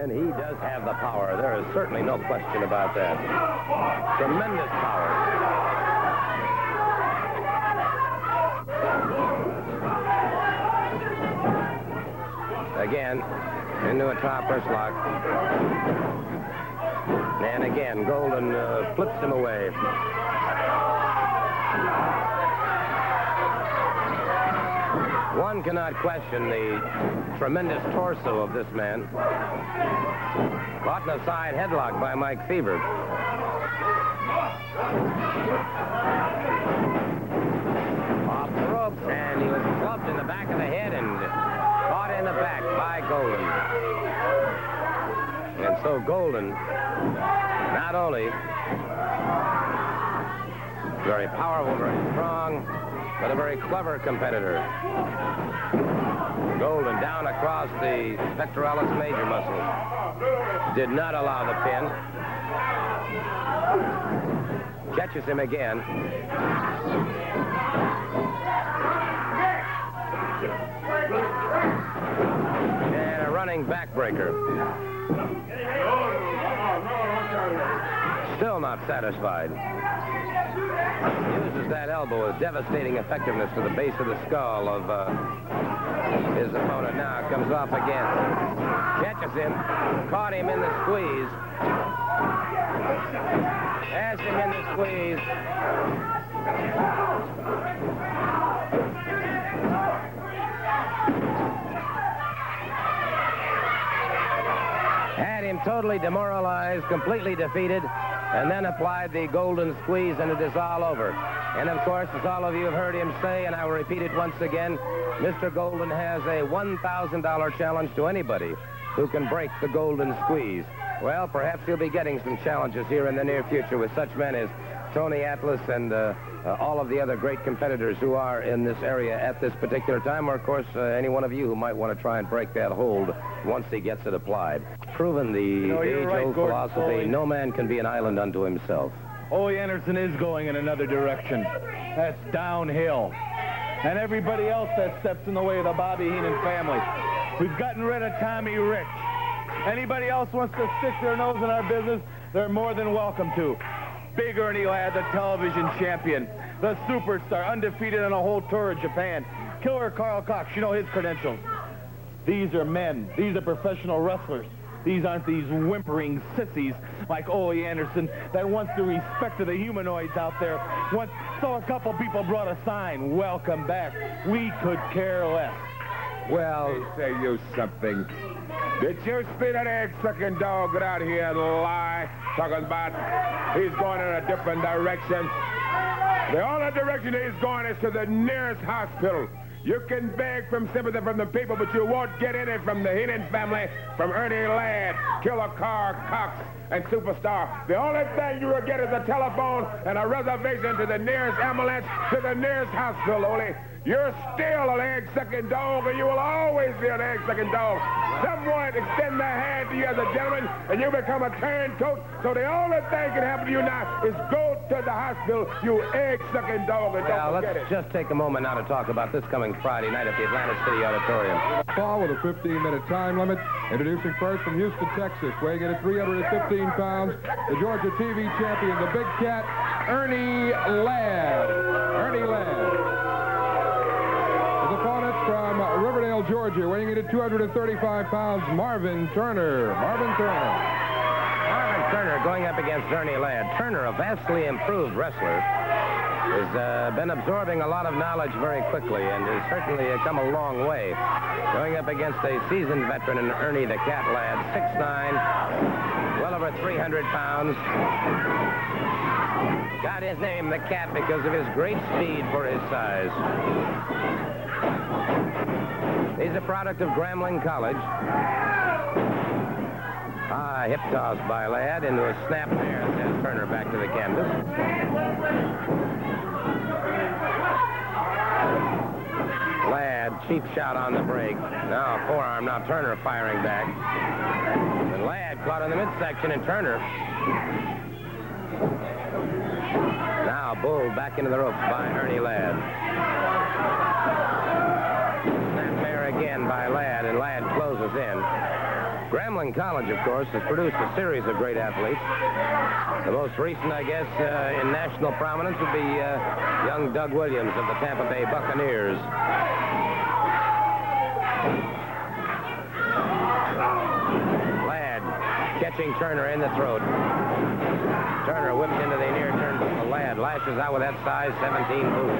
And he does have the power. There is certainly no question about that. Tremendous power. Again, into a top wrist lock. And again, Golden flips him away. One cannot question the tremendous torso of this man. Caught in a side headlock by Mike Fever. Off the ropes, and he was clubbed in the back of the head and caught in the back by Golden. And so Golden, not only very powerful, very strong, but a very clever competitor. Golden down across the pectoralis major muscle. Did not allow the pin. Catches him again. And a running backbreaker. Still not satisfied. Uses that elbow with devastating effectiveness to the base of the skull of his opponent. Now comes off again. Catches him. Caught him in the squeeze. Has him in the squeeze. Had him totally demoralized, completely defeated, and then applied the Golden squeeze, and it is all over. And of course, as all of you have heard him say, and I will repeat it once again, Mr. Golden has a $1,000 challenge to anybody who can break the Golden squeeze. Well, perhaps he'll be getting some challenges here in the near future with such men as Tony Atlas and all of the other great competitors who are in this area at this particular time, or of course any one of you who might want to try and break that hold once he gets it applied. Proven the age-old philosophy, no man can be an island unto himself. Ole Anderson is going in another direction. That's downhill. And everybody else that steps in the way of the Bobby Heenan family. We've gotten rid of Tommy Rich. Anybody else wants to stick their nose in our business, they're more than welcome to. Big Ernie Ladd, the television champion, the superstar, undefeated on a whole tour of Japan. Killer Carl Cox, you know his credentials. These are men. These are professional wrestlers. These aren't these whimpering sissies like Ole Anderson that wants the respect of the humanoids out there. So a couple people brought a sign, welcome back. We could care less. Well, let me say you something. Did you see that egg-sucking dog get out here and lie? Talking about he's going in a different direction. The only direction he's going is to the nearest hospital. You can beg from sympathy from the people, but you won't get any from the Heenan family, from Ernie Ladd, Killer Carl Cox, and Superstar. The only thing you will get is a telephone and a reservation to the nearest ambulance, to the nearest hospital, Ole. You're still an egg-sucking dog, and you will always be an egg-sucking dog. Someone extend their hand to you as a gentleman, and you become a turncoat. So the only thing that can happen to you now is go to the hospital, you egg-sucking dog, and don't forget it. Let's just take a moment now to talk about this coming Friday night at the Atlantic City Auditorium. Fall with a 15-minute time limit. Introducing first from Houston, Texas, weighing in at 315 pounds, the Georgia TV champion, the Big Cat, Ernie Ladd. Ernie Ladd. His opponent from Riverdale, Georgia, weighing in at 235 pounds, Marvin Turner. Marvin Turner going up against Ernie Ladd. Turner, a vastly improved wrestler, has been absorbing a lot of knowledge very quickly and has certainly come a long way. Going up against a seasoned veteran in Ernie the Cat Ladd, 6'9", well over 300 pounds. Got his name, the Cat, because of his great speed for his size. He's a product of Grambling College. Hip toss by Ladd into a snap there and sends Turner back to the canvas. Ladd, cheap shot on the break. Now forearm, now Turner firing back. And Ladd caught in the midsection, and Turner. Now Bull back into the ropes by Ernie Ladd. Snap there again by Ladd, and Ladd closes in. Grambling College, of course, has produced a series of great athletes. The most recent, I guess, in national prominence would be young Doug Williams of the Tampa Bay Buccaneers. Ladd catching Turner in the throat. Turner whips into the near turnbuckle. Ladd lashes out with that size 17 boot.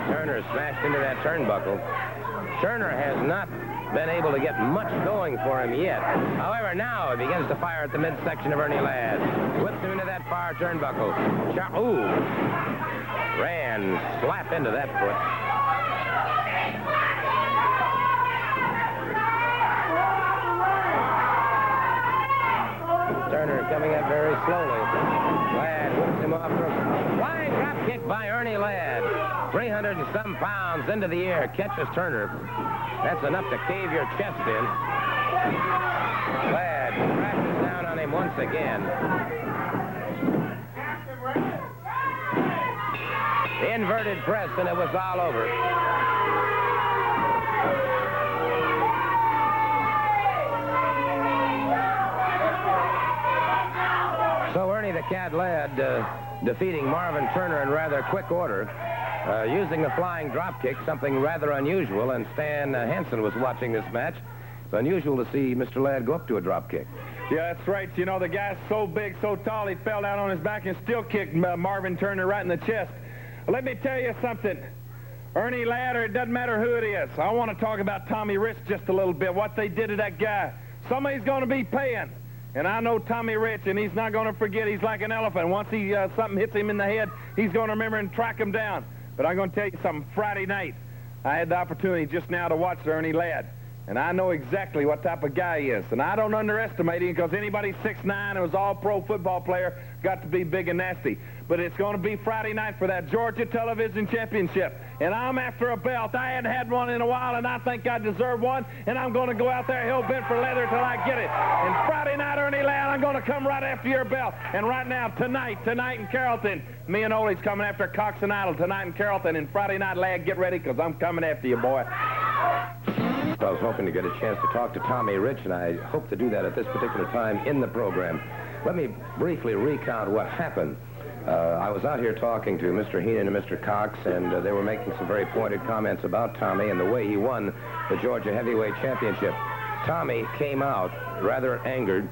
Turner smashed into that turnbuckle. Turner has not been able to get much going for him yet. However, now he begins to fire at the midsection of Ernie Ladd. Whips him into that far turnbuckle. Ooh. Ran slap into that foot. Turner coming up very slowly. Ladd whips him off for a flying drop kick by Ernie Ladd. 300 and some pounds into the air. Catches Turner. That's enough to cave your chest in. Ladd crashes down on him once again. Inverted press, and it was all over. So Ernie the Cat Ladd defeating Marvin Turner in rather quick order, using the flying drop kick, something rather unusual, and Stan Hansen was watching this match. It's unusual to see Mr. Ladd go up to a drop kick. Yeah, that's right. You know, the guy's so big, so tall, he fell down on his back and still kicked Marvin Turner right in the chest. Let me tell you something. Ernie Ladd, or it doesn't matter who it is, I want to talk about Tommy Rich just a little bit, what they did to that guy. Somebody's going to be paying. And I know Tommy Rich, and he's not going to forget. He's like an elephant. Once something hits him in the head, he's going to remember and track him down. But I'm going to tell you something. Friday night, I had the opportunity just now to watch Ernie Ladd. And I know exactly what type of guy he is. And I don't underestimate him, because anybody 6'9" and was all-pro football player got to be big and nasty. But it's going to be Friday night for that Georgia Television Championship. And I'm after a belt. I hadn't had one in a while, and I think I deserve one. And I'm going to go out there hell-bent for leather till I get it. And Friday night, Ernie Ladd, I'm going to come right after your belt. And right now, tonight in Carrollton, me and Ole's coming after Cox and Idle tonight in Carrollton. And Friday night, Ladd, get ready, because I'm coming after you, boy. I was hoping to get a chance to talk to Tommy Rich, and I hope to do that at this particular time in the program. Let me briefly recount what happened. I was out here talking to Mr. Heenan and Mr. Cox, and they were making some very pointed comments about Tommy and the way he won the Georgia Heavyweight Championship. Tommy came out rather angered,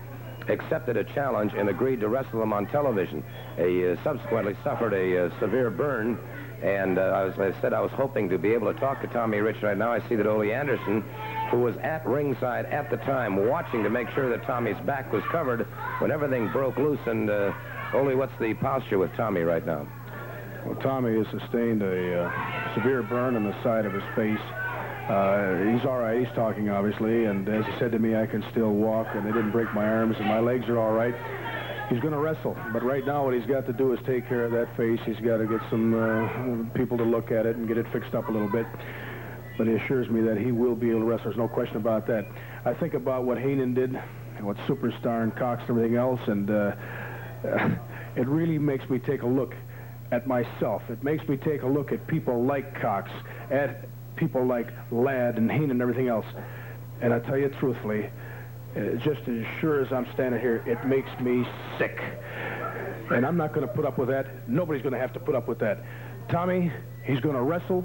accepted a challenge, and agreed to wrestle him on television. He subsequently suffered a severe burn. And as I said, I was hoping to be able to talk to Tommy Rich right now. I see that Ole Anderson, who was at ringside at the time, watching to make sure that Tommy's back was covered when everything broke loose. And, Ole, what's the posture with Tommy right now? Well, Tommy has sustained a severe burn on the side of his face. He's all right. He's talking, obviously. And as he said to me, I can still walk, and they didn't break my arms, and my legs are all right. He's going to wrestle, but right now what he's got to do is take care of that face. He's got to get some people to look at it and get it fixed up a little bit. But he assures me that he will be able to wrestle. There's no question about that. I think about what Heenan did, and what Superstar and Cox and everything else, and it really makes me take a look at myself. It makes me take a look at people like Cox, at people like Ladd and Heenan and everything else. And I tell you truthfully, just as sure as I'm standing here, it makes me sick. And I'm not going to put up with that. Nobody's going to have to put up with that. Tommy, he's going to wrestle.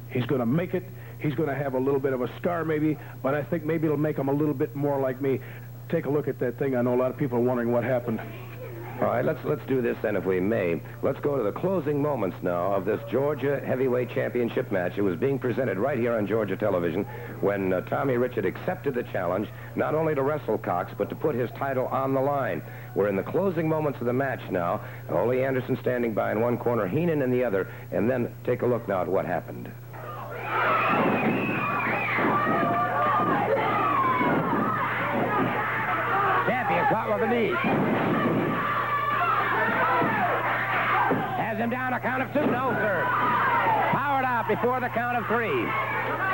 He's going to make it. He's going to have a little bit of a scar maybe, but I think maybe it'll make him a little bit more like me. Take a look at that thing. I know a lot of people are wondering what happened. All right, let's do this then, if we may. Let's go to the closing moments now of this Georgia Heavyweight Championship match. It was being presented right here on Georgia television when Tommy Rich accepted the challenge, not only to wrestle Cox, but to put his title on the line. We're in the closing moments of the match now. Ole Anderson standing by in one corner, Heenan in the other, and then take a look now at what happened. Champion caught with a knee. Him down a count of two. No, sir. Powered out before the count of three.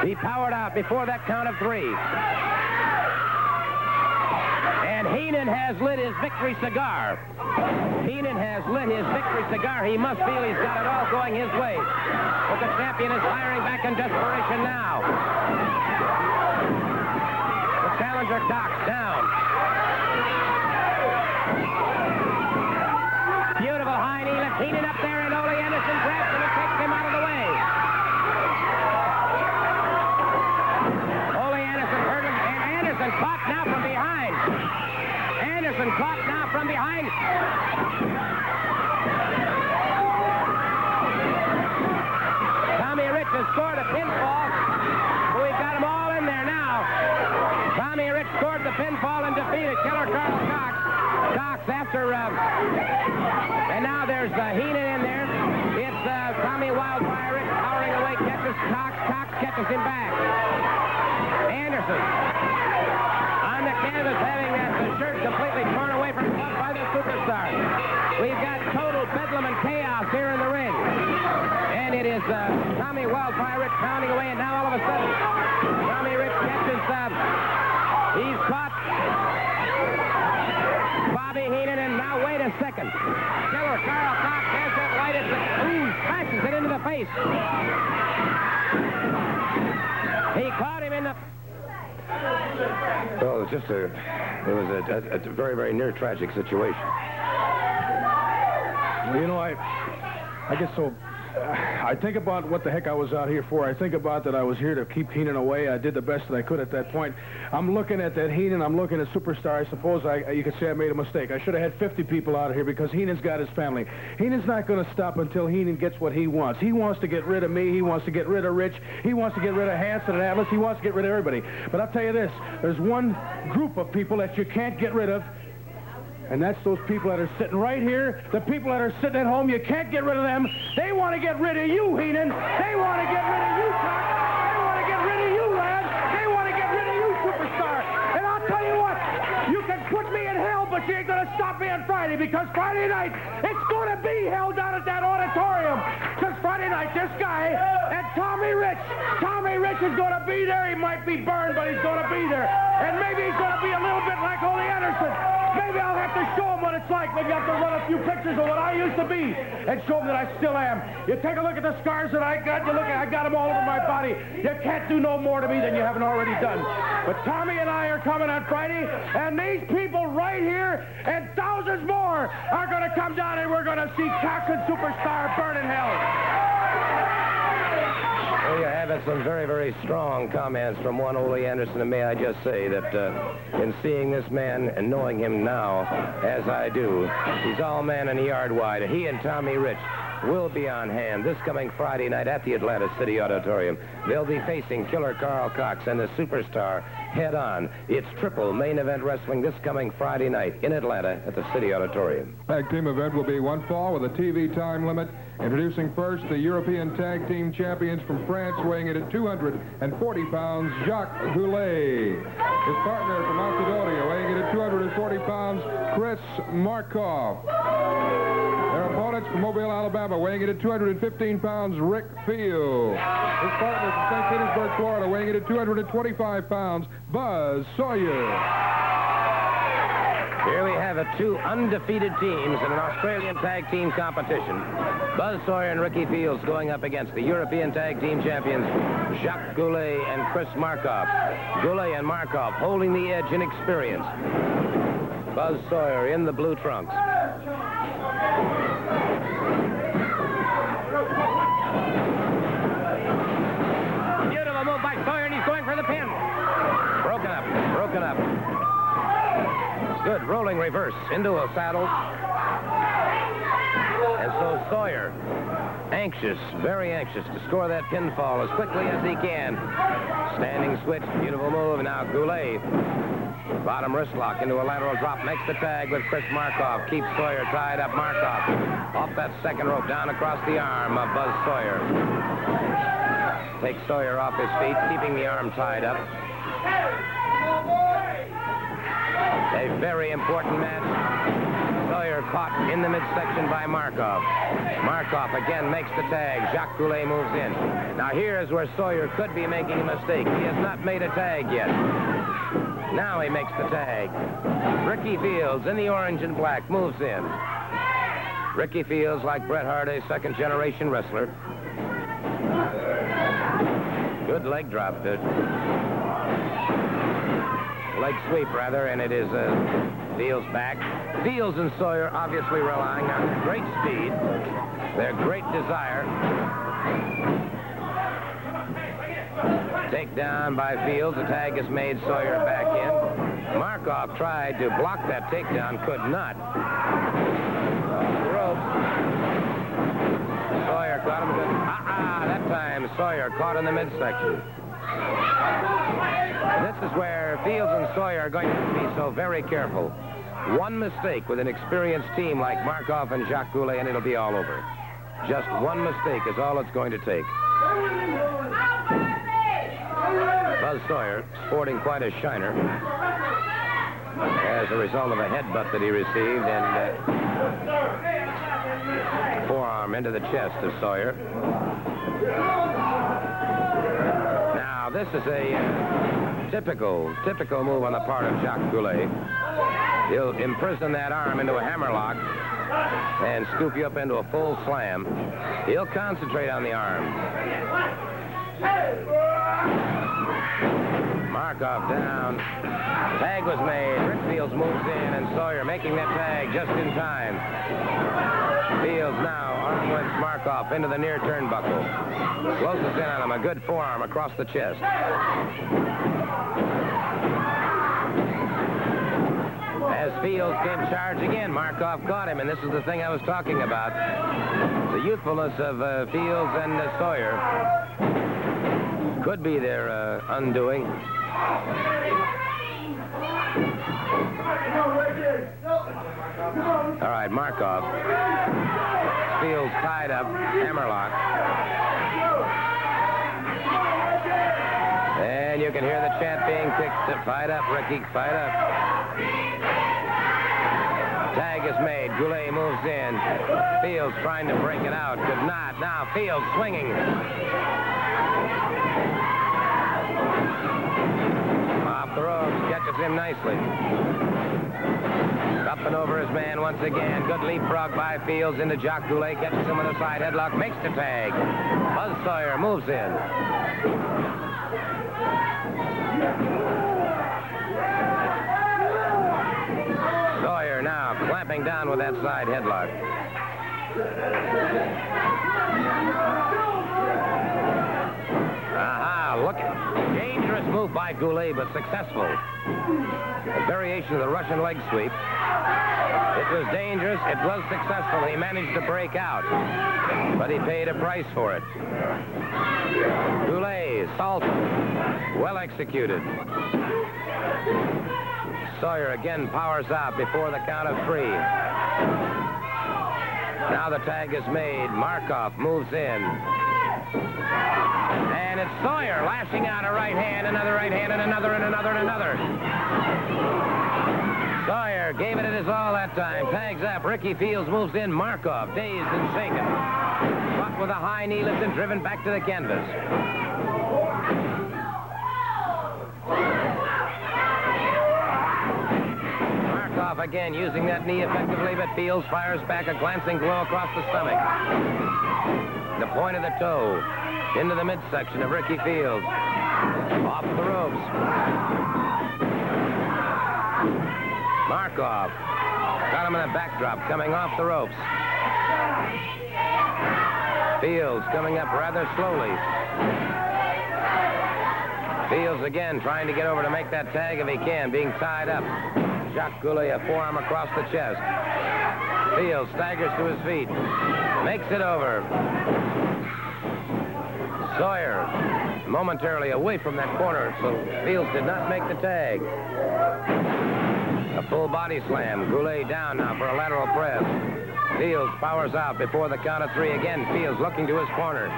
He powered out before that count of three. And Heenan has lit his victory cigar. Heenan has lit his victory cigar. He must feel he's got it all going his way. But the champion is firing back in desperation now. Major Cox down. Beautiful high knee lift. Heenan up there, and Ole Anderson grabs him and takes him out of the way. Ole Anderson hurt him, and Anderson caught now from behind. Anderson caught now from behind. Tommy Rich has scored a pinfall. We've got them all in there now. Tommy Rich scored the pinfall and defeated Killer Carl Cox. Cox after... and now there's Heenan in there. It's Tommy Wildfire Rich powering away, catches Cox. Cox catches him back. Anderson on the canvas having the shirt completely torn away from him by the Superstar. We've got total bedlam and chaos here in the ring. And it is Tommy Wildfire Rich pounding away, and now all of a sudden, Tommy Rich catches, he's caught Bobby Heenan, and now wait a second. Killer Carl Cox has that light at the, smashes it into the face. He caught him in the... Well, it was a very, very near tragic situation. Well, you know, I get so... I think about what the heck I was out here for. I think about that I was here to keep Heenan away. I did the best that I could at that point. I'm looking at that Heenan. I'm looking at Superstar. I suppose you could say I made a mistake. I should have had 50 people out here because Heenan's got his family. Heenan's not going to stop until Heenan gets what he wants. He wants to get rid of me. He wants to get rid of Rich. He wants to get rid of Hanson and Atlas. He wants to get rid of everybody. But I'll tell you this. There's one group of people that you can't get rid of, and that's those people that are sitting right here. The people that are sitting at home, you can't get rid of them. They want to get rid of you, Heenan. They want to get rid of you, Cox. They want to get rid of you, lad. They want to get rid of you, Superstar. And I'll tell you what, you can put me in hell, but you ain't going to stop me on Friday, because Friday night, it's going to be hell down at that auditorium. Because Friday night, this guy and Tommy Rich is going to be there. He might be burned, but he's going to be there. And maybe he's going to be a little bit like Ole Anderson. Maybe I'll have to show him what it's like. Maybe I have to run a few pictures of what I used to be and show him that I still am. You take a look at the scars that I got. You look at, I got them all over my body. You can't do no more to me than you haven't already done. But Tommy and I are coming on Friday, and these people right here and thousands more are going to come down, and we're going to see Cox and Superstar burn in hell. There you have it, some very, very strong comments from one Ole Anderson, and may I just say that in seeing this man and knowing him now, as I do, he's all man and yard wide. He and Tommy Rich will be on hand this coming Friday night at the Atlanta City Auditorium. They'll be facing Killer Carl Cox and the Superstar head-on. It's triple main event wrestling this coming Friday night in Atlanta at the City Auditorium. Tag team event will be one fall with a TV time limit. Introducing first the European Tag Team Champions from France, weighing in at 240 pounds, Jacques Goulet. His partner from Macedonia, weighing in at 240 pounds, Chris Markov. Their opponents from Mobile, Alabama, weighing in at 215 pounds, Rick Field. His partner from St. Petersburg, Florida, weighing in at 225 pounds, Buzz Sawyer. Here we have two undefeated teams in an Australian tag team competition. Buzz Sawyer and Ricky Fields going up against the European Tag Team Champions, Jacques Goulet and Chris Markov. Goulet and Markov holding the edge in experience. Buzz Sawyer in the blue trunks. Beautiful move by Sawyer, and he's going for the pin. Broken up. Good rolling reverse into a saddle. And so Sawyer, anxious, very anxious to score that pinfall as quickly as he can. Standing switch, beautiful move. Now Goulet, bottom wrist lock into a lateral drop, makes the tag with Chris Markov. Keeps Sawyer tied up. Markov off that second rope, down across the arm of Buzz Sawyer. Takes Sawyer off his feet, keeping the arm tied up. A very important match. Sawyer caught in the midsection by Markov. Markov again makes the tag. Jacques Goulet moves in. Now here's where Sawyer could be making a mistake. He has not made a tag yet. Now he makes the tag. Ricky Fields in the orange and black moves in. Ricky Fields, like Bret Hart, a second-generation wrestler. Good leg drop. leg sweep, rather, and it is Fields back. Fields and Sawyer obviously relying on their great speed, their great desire. Takedown by Fields. The tag is made. Sawyer back in. Markov tried to block that takedown, could not. Ropes. Sawyer caught him. That time Sawyer caught in the midsection. This is where Fields and Sawyer are going to be so very careful. One mistake with an experienced team like Markov and Jacques Goulet, and it'll be all over. Just one mistake is all it's going to take. Buzz Sawyer sporting quite a shiner as a result of a headbutt that he received and forearm into the chest of Sawyer. Now, this is a typical move on the part of Jacques Goulet. He'll imprison that arm into a hammerlock and scoop you up into a full slam. He'll concentrate on the arm. Markov down. Tag was made. Rick Fields moves in, and Sawyer making that tag just in time. Fields now arm lengths Markov into the near turnbuckle. Closes in on him. A good forearm across the chest. As Fields came charge again, Markov caught him, and this is the thing I was talking about. The youthfulness of Fields and Sawyer could be their undoing. All right, Markov. Fields tied up, hammerlock. And you can hear the chant being kicked. Fight up, Ricky, fight up. Tag is made. Goulet moves in. Fields trying to break it out. Could not. Now Fields swinging. Off the ropes. Catches him nicely. Up and over his man once again. Good leapfrog by Fields into Jacques Goulet. Catches him with a side headlock. Makes the tag. Buzz Sawyer moves in. Sawyer now clamping down with that side headlock. Aha, look at dangerous move by Goulet, but successful. A variation of the Russian leg sweep. It was dangerous. It was successful. He managed to break out, but he paid a price for it. Goulet, salt, well executed. Sawyer again powers out before the count of 3. Now the tag is made. Markov moves in. And it's Sawyer lashing out a right hand, another right hand, and another, and another, and another. Sawyer gave it his all that time. Tags up. Ricky Fields moves in. Markov, dazed and shaken. Caught with a high knee lift and driven back to the canvas. Markov again using that knee effectively, but Fields fires back a glancing blow across the stomach. The point of the toe into the midsection of Ricky Fields. Off the ropes. Markov got him in a backdrop coming off the ropes. Fields coming up rather slowly. Fields again trying to get over to make that tag if he can, being tied up. Jacques Goulet, a forearm across the chest. Fields staggers to his feet. Makes it over. Sawyer momentarily away from that corner, so Fields did not make the tag. A full body slam. Goulet down now for a lateral press. Fields powers out before the count of 3 again. Fields looking to his corner.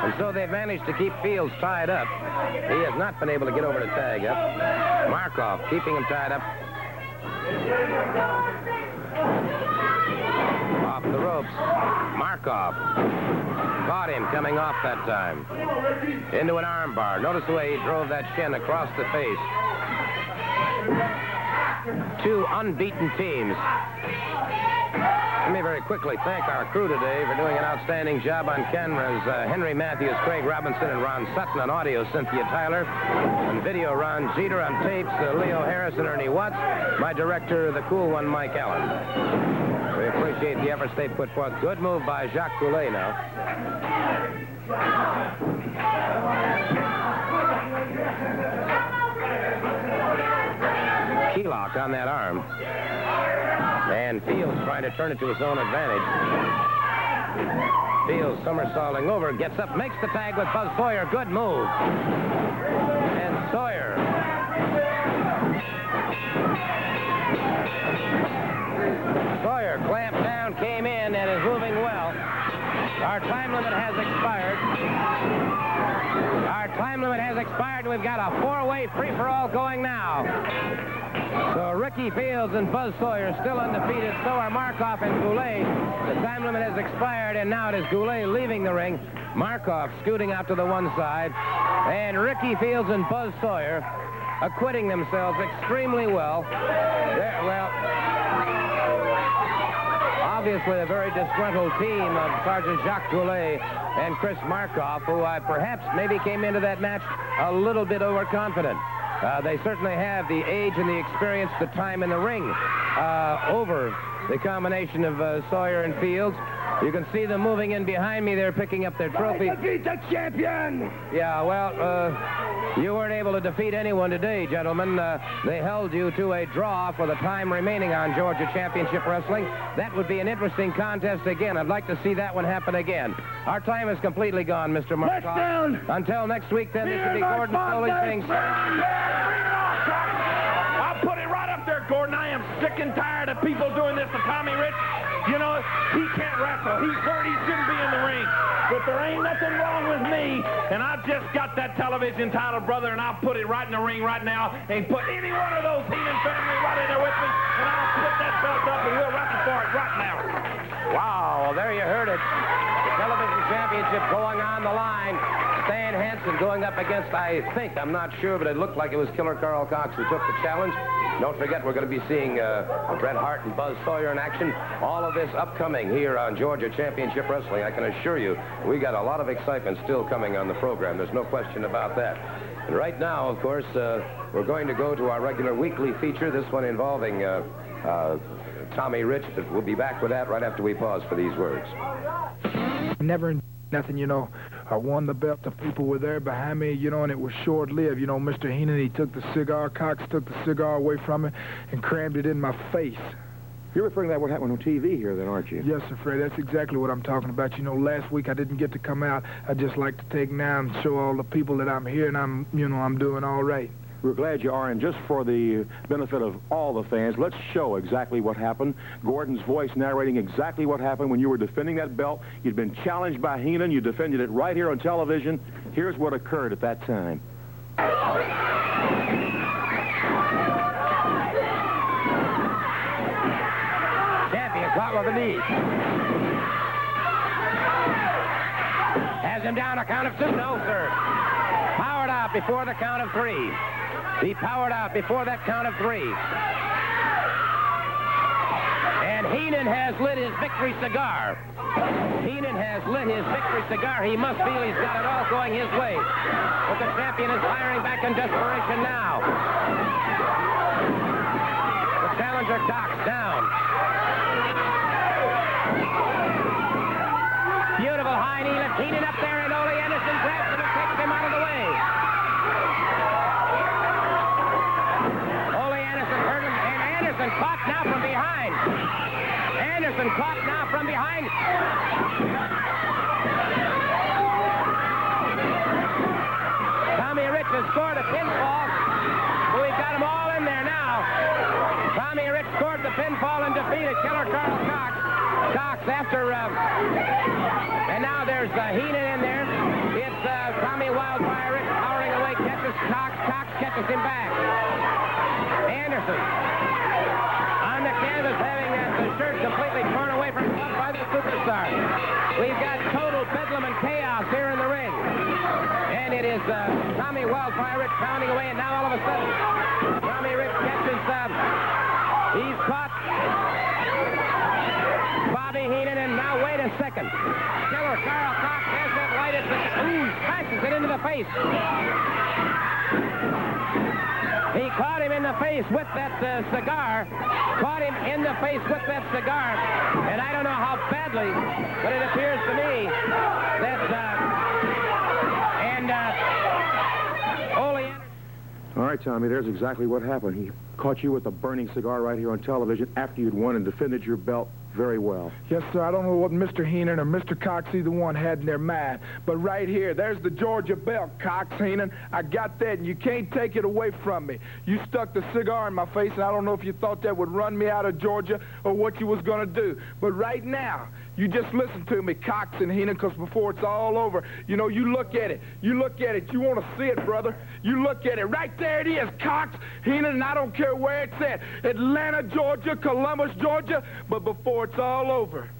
And so they've managed to keep Fields tied up. He has not been able to get over to tag up. Markov keeping him tied up. Off the ropes. Markov caught him coming off that time. Into an arm bar. Notice the way he drove that shin across the face. two unbeaten teams. Let me very quickly thank our crew today for doing an outstanding job on cameras. Henry Matthews, Craig Robinson, and Ron Sutton. On audio, Cynthia Tyler. On video, Ron Jeter. On tapes, Leo Harris and Ernie Watts. My director, the cool one, Mike Allen. We appreciate the efforts they put forth. Good move by Jacques Goulet now. Key lock on that arm. And Fields trying to turn it to his own advantage. Fields somersaulting over, gets up, makes the tag with Buzz Sawyer. Good move. And Sawyer. Sawyer clamped down, came in, and is moving well. Our time limit has expired. Our time limit has expired. We've got a four-way free-for-all going now. So Ricky Fields and Buzz Sawyer still undefeated. So are Markoff and Goulet. The time limit has expired, and now it is Goulet leaving the ring. Markoff scooting out to the one side. And Ricky Fields and Buzz Sawyer acquitting themselves extremely well. Obviously a very disgruntled team of Sergeant Jacques Goulet and Chris Markoff, who perhaps maybe came into that match a little bit overconfident. They certainly have the age and the experience, the time in the ring over the combination of Sawyer and Fields. You can see them moving in behind me. They're picking up their trophy. Defeat the champion! Yeah, well, you weren't able to defeat anyone today, gentlemen. They held you to a draw for the time remaining on Georgia Championship Wrestling. That would be an interesting contest again. I'd like to see that one happen again. Our time is completely gone, Mr. Markoff. Until next week, then, this will be Gordon Foley saying... I'll put it right up there, Gordon. I am sick and tired of people doing this to Tommy Rich. You know, he can't wrestle. He's hurt. He shouldn't be in the ring. But there ain't nothing wrong with me. And I've just got that television title, brother, and I'll put it right in the ring right now and put any one of those Heenan family right in there with me, and I'll put that belt up and we'll wrestle for it right now. Wow, well, there you heard it. The television championship going on the line. Stan Hansen going up against, I think, I'm not sure, but it looked like it was Killer Carl Cox who took the challenge. Don't forget, we're going to be seeing Bret Hart and Buzz Sawyer in action. All of this upcoming here on Georgia Championship Wrestling. I can assure you, we got a lot of excitement still coming on the program. There's no question about that. And right now, of course, we're going to go to our regular weekly feature, this one involving Tommy Rich. But we'll be back with that right after we pause for these words. Never nothing, you know. I won the belt. The people were there behind me, you know, and it was short-lived. You know, Mr. Heenan, he took the cigar. Cox took the cigar away from me and crammed it in my face. You're referring to what happened on TV here, then, aren't you? Yes, sir, Fred. That's exactly what I'm talking about. You know, last week I didn't get to come out. I'd just like to take now and show all the people that I'm here and I'm doing all right. We're glad you are, and just for the benefit of all the fans, let's show exactly what happened. Gordon's voice narrating exactly what happened when you were defending that belt. You'd been challenged by Heenan. You defended it right here on television. Here's what occurred at that time. Champion caught with a knee. Has him down a count of two. No, sir. Powered out before the count of three. He powered out before that count of three. And Heenan has lit his victory cigar. Heenan has lit his victory cigar. He must feel he's got it all going his way. But the champion is firing back in desperation now. The challenger Cox down. Beautiful high knee lift. Heenan up there, and Ole Anderson grabs him and takes him out of the way. Anderson caught now from behind. Anderson caught now from behind. Tommy Rich has scored a pinfall. We've got them all in there now. Tommy Rich scored the pinfall and defeated Killer Carl Cox. Cox after... and now there's Heenan in there. It's Tommy Wildfire Rich powering away, catches Cox. Cox catches him back. Anderson on the canvas, having the shirt completely torn away from him by the superstar. We've got total bedlam and chaos here in the ring. And it is Tommy Wildfire Rich pounding away, and now all of a sudden, Tommy Rich catches He's caught Bobby Heenan, and now wait a second. Killer Carl Cox has that lighted, smashes it into the face. He caught him in the face with that cigar. Caught him in the face with that cigar. And I don't know how badly, but it appears to me that, Ole Anderson. All right, Tommy, there's exactly what happened. He caught you with a burning cigar right here on television after you'd won and defended your belt very well. Yes, sir. I don't know what Mr. Heenan or Mr. Cox, either one, had in their mind. But right here, there's the Georgia belt, Cox, Heenan. I got that, and you can't take it away from me. You stuck the cigar in my face, and I don't know if you thought that would run me out of Georgia or what you was going to do. But right now, you just listen to me, Cox and Heenan, because before it's all over, you know, you look at it. You look at it. You want to see it, brother. You look at it. Right there it is, Cox, Heenan, and I don't care where it's at. Atlanta, Georgia, Columbus, Georgia. But before it's all over,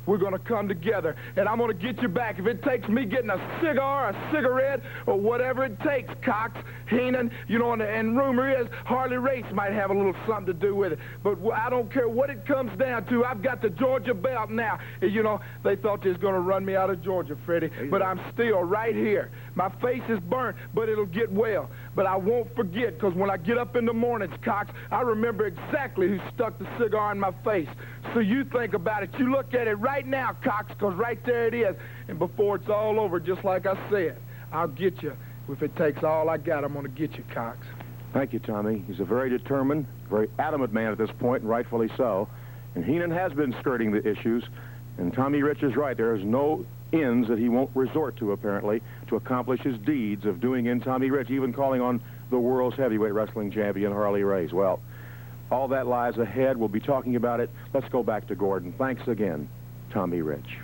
we're going to come together, and I'm going to get you back. If it takes me getting a cigar, a cigarette, or whatever it takes, Cox, Heenan, you know, and rumor is Harley Race might have a little something to do with it. But I don't care what it comes down to. I've got the Georgia belt now. You know, they thought they was going to run me out of Georgia, Freddie, but I'm still right here. My face is burnt, but it'll get well. But I won't forget, because when I get up in the mornings, Cox, I remember exactly who stuck the cigar in my face. So you think about it. You look at it right now, Cox, because right there it is. And before it's all over, just like I said, I'll get you. If it takes all I got, I'm going to get you, Cox. Thank you, Tommy. He's a very determined, very adamant man at this point, and rightfully so. And Heenan has been skirting the issues. And Tommy Rich is right. There is no ends that he won't resort to, apparently, to accomplish his deeds of doing in Tommy Rich, even calling on the world's heavyweight wrestling champion, Harley Race. Well, all that lies ahead. We'll be talking about it. Let's go back to Gordon. Thanks again, Tommy Rich.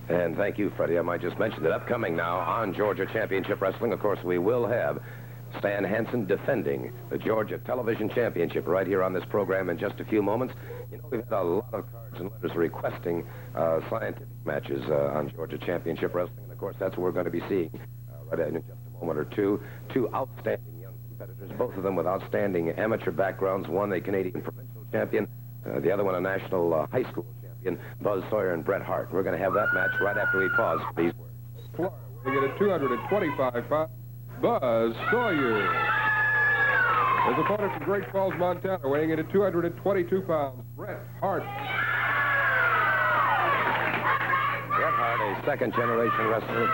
And thank you, Freddie. I might just mention that upcoming now on Georgia Championship Wrestling, of course, we will have Stan Hansen defending the Georgia Television Championship right here on this program in just a few moments. You know, we've had a lot of cards and letters requesting scientific matches on Georgia Championship Wrestling. And, of course, that's what we're going to be seeing right in just a moment or two. Two outstanding young competitors, both of them with outstanding amateur backgrounds. One a Canadian provincial champion, the other one a national high school champion, Buzz Sawyer and Bret Hart. We're going to have that match right after we pause for these words. Florida, we get a 225 pounds. Buzz Sawyer. His opponent from Great Falls, Montana, weighing in at 222 pounds, Bret Hart. Bret Hart, a second-generation wrestler,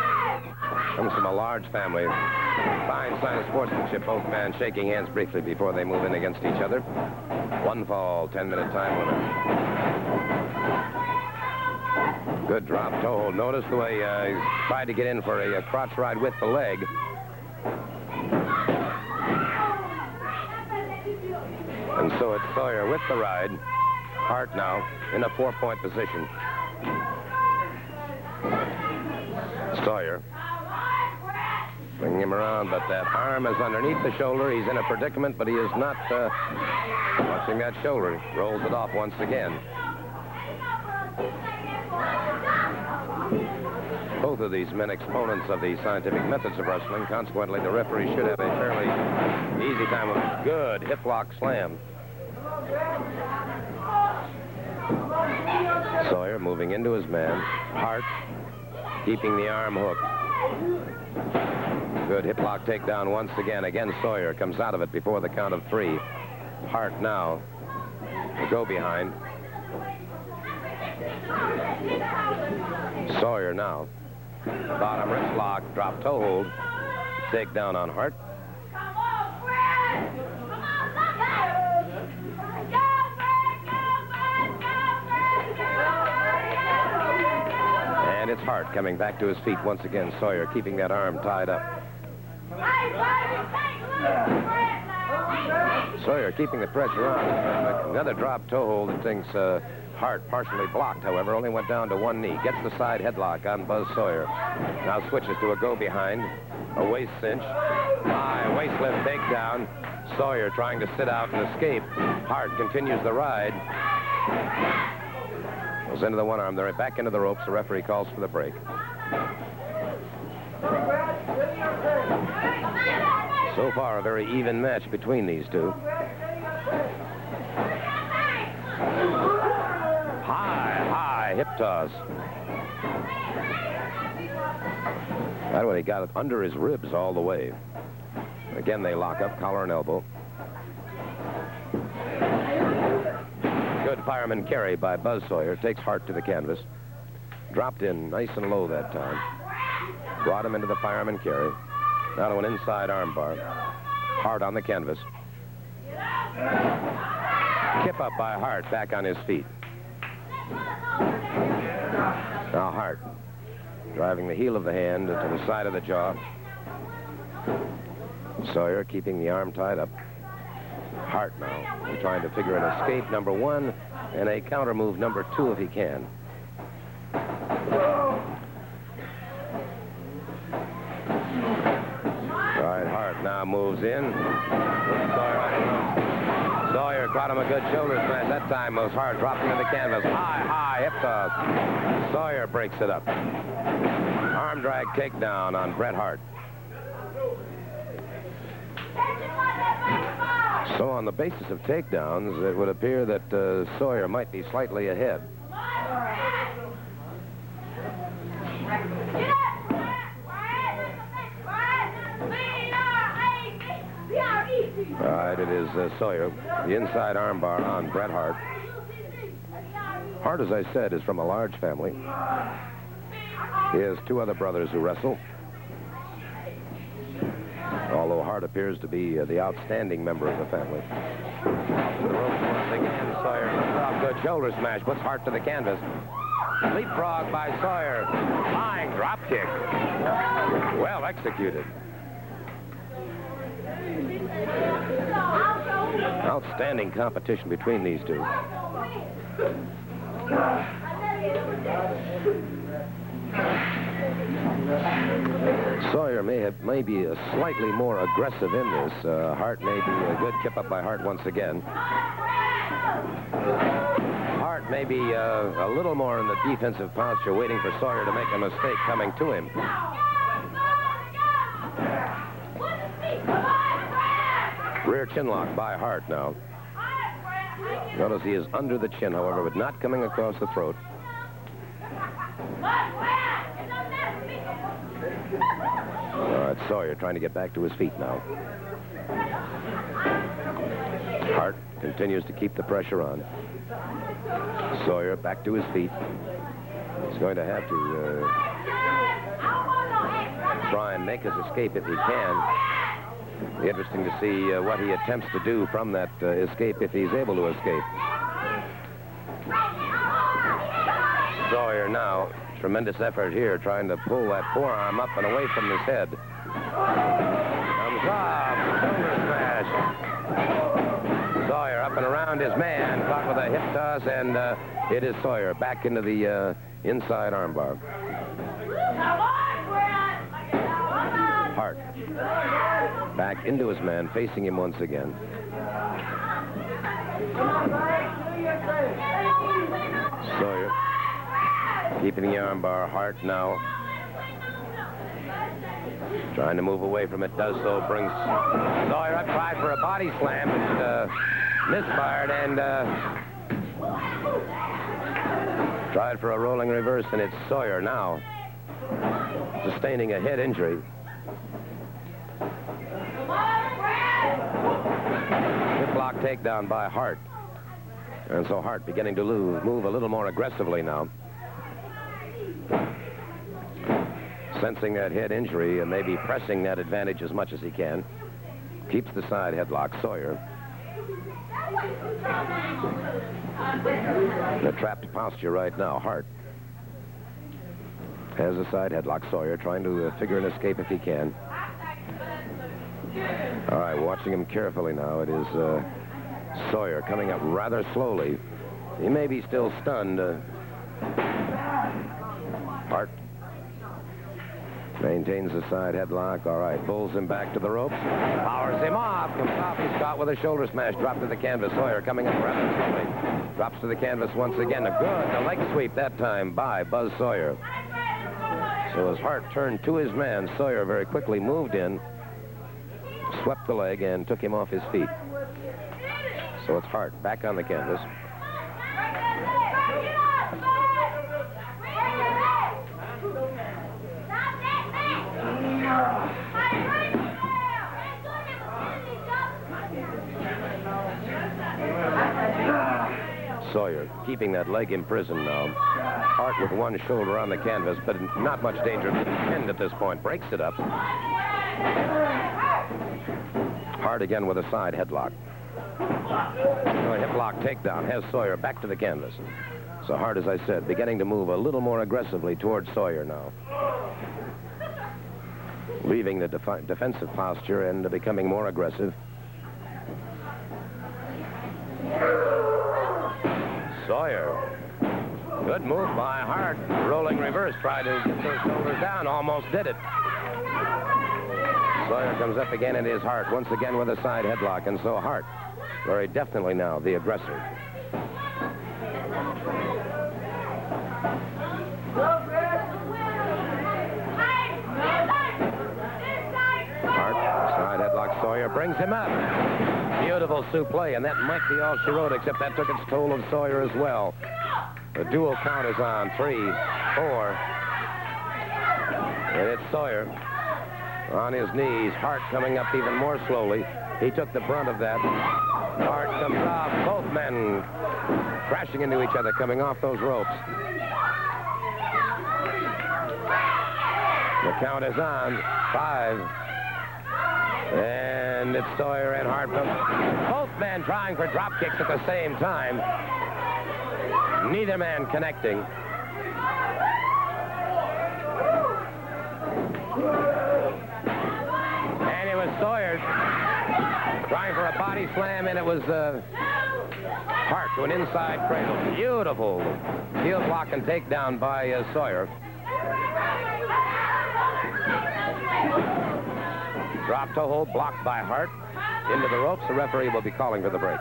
comes from a large family. Fine sign of sportsmanship, both men shaking hands briefly before they move in against each other. One fall, 10-minute time limit. Good drop toe hold. Notice the way he tried to get in for a crotch ride with the leg. And so it's Sawyer with the ride. Hart now in a 4-point position. Sawyer bringing him around, but that arm is underneath the shoulder. He's in a predicament, but he is not watching that shoulder. He rolls it off once again. Both of these men exponents of the scientific methods of wrestling. Consequently, the referee should have a fairly easy time of it. Good hip lock slam. Sawyer moving into his man. Hart keeping the arm hooked. Good hip lock takedown once again. Again, Sawyer comes out of it before the count of 3. Hart now will go behind. Sawyer now. Bottom wrist lock, drop toe hold. Takedown on Hart. And it's Hart coming back to his feet once again. Sawyer keeping that arm tied up. Sawyer keeping the pressure on. Another drop toe hold that thinks Hart partially blocked, however, only went down to one knee. Gets the side headlock on Buzz Sawyer. Now switches to a go behind. A waist cinch. High waist lift takedown. Sawyer trying to sit out and escape. Hart continues the ride. Goes into the one arm. They're back into the ropes. The referee calls for the break. So far, a very even match between these two. hip toss. That one, he got it under his ribs all the way. Again, they lock up, collar and elbow. Good fireman carry by Buzz Sawyer. Takes Hart to the canvas. Dropped in nice and low that time. Brought him into the fireman carry. Now to an inside armbar. Hart on the canvas. Kip up by Hart, back on his feet. Now Hart, driving the heel of the hand to the side of the jaw. Sawyer keeping the arm tied up. Hart now trying to figure an escape number 1 and a counter move number 2 if he can. All right, Hart now moves in. Sawyer caught him a good shoulder smash. That time was Hart, dropped him to the canvas. High hip toss. Sawyer breaks it up. Arm drag takedown on Bret Hart. So on the basis of takedowns, it would appear that Sawyer might be slightly ahead. All right, it is Sawyer. The inside armbar on Bret Hart. Hart, as I said, is from a large family. He has 2 other brothers who wrestle. Although Hart appears to be the outstanding member of the family. The ropes once again. Sawyer lifts off. Good shoulder smash. Puts Hart to the canvas. Leapfrog by Sawyer. Flying drop kick. Well executed. Outstanding competition between these two. Sawyer may be slightly more aggressive in this. Hart may be a good kip up by Hart once again. Hart may be a little more in the defensive posture, waiting for Sawyer to make a mistake coming to him. Rear chin lock by Hart now. Notice he is under the chin, however, but not coming across the throat. All right, Sawyer trying to get back to his feet now. Hart continues to keep the pressure on. Sawyer back to his feet. He's going to have to try and make his escape if he can. Be interesting to see what he attempts to do from that escape if he's able to escape. Sawyer now, tremendous effort here, trying to pull that forearm up and away from his head. Comes off, shoulder smash. Sawyer up and around his man, caught with a hip toss, and it is Sawyer back into the inside armbar. Hart back into his man, facing him once again. Sawyer keeping the armbar. Hart now trying to move away from it. Does so. Brings Sawyer up. Tried for a body slam, but misfired, and tried for a rolling reverse, and it's Sawyer now sustaining a head injury. Hip lock takedown by Hart. And so Hart beginning to move a little more aggressively now. Sensing that head injury and maybe pressing that advantage as much as he can. Keeps the side headlock, Sawyer. In a trapped posture right now, Hart has a side headlock. Sawyer trying to figure an escape if he can. All right, watching him carefully now. It is Sawyer coming up rather slowly. He may be still stunned. Hart maintains the side headlock. All right, pulls him back to the ropes. Powers him off. Comes off. He's caught with a shoulder smash. Dropped to the canvas. Sawyer coming up rather slowly. Drops to the canvas once again. A leg sweep that time by Buzz Sawyer. So as Hart turned to his man, Sawyer very quickly moved in, swept the leg, and took him off his feet. So it's Hart back on the canvas. Sawyer keeping that leg imprisoned now. Hart with one shoulder on the canvas, but not much danger of being pinned at this point. Breaks it up. Hart again with a side headlock. A hip lock takedown has Sawyer back to the canvas. So Hart, as I said, beginning to move a little more aggressively towards Sawyer now. Leaving the defensive posture and becoming more aggressive. Sawyer. Good move by Hart. Rolling reverse. Tried to get those shoulders down. Almost did it. Sawyer comes up again, and it is Hart once again with a side headlock. And so Hart, very definitely now, the aggressor. Hart, side headlock. Sawyer brings him up. Beautiful suplex, and that might be all she wrote, except that took its toll of Sawyer as well. The dual count is on. 3, 4. And it's Sawyer on his knees. Hart coming up even more slowly. He took the brunt of that. Hart comes off. Both men crashing into each other, coming off those ropes. The count is on. 5. And it's Sawyer and Hart. Both men trying for drop kicks at the same time. Neither man connecting. And it was Sawyer trying for a body slam, and it was Hart to an inside cradle. Beautiful heel block and takedown by Sawyer. Drop toe hold blocked by Hart. Into the ropes. The referee will be calling for the break.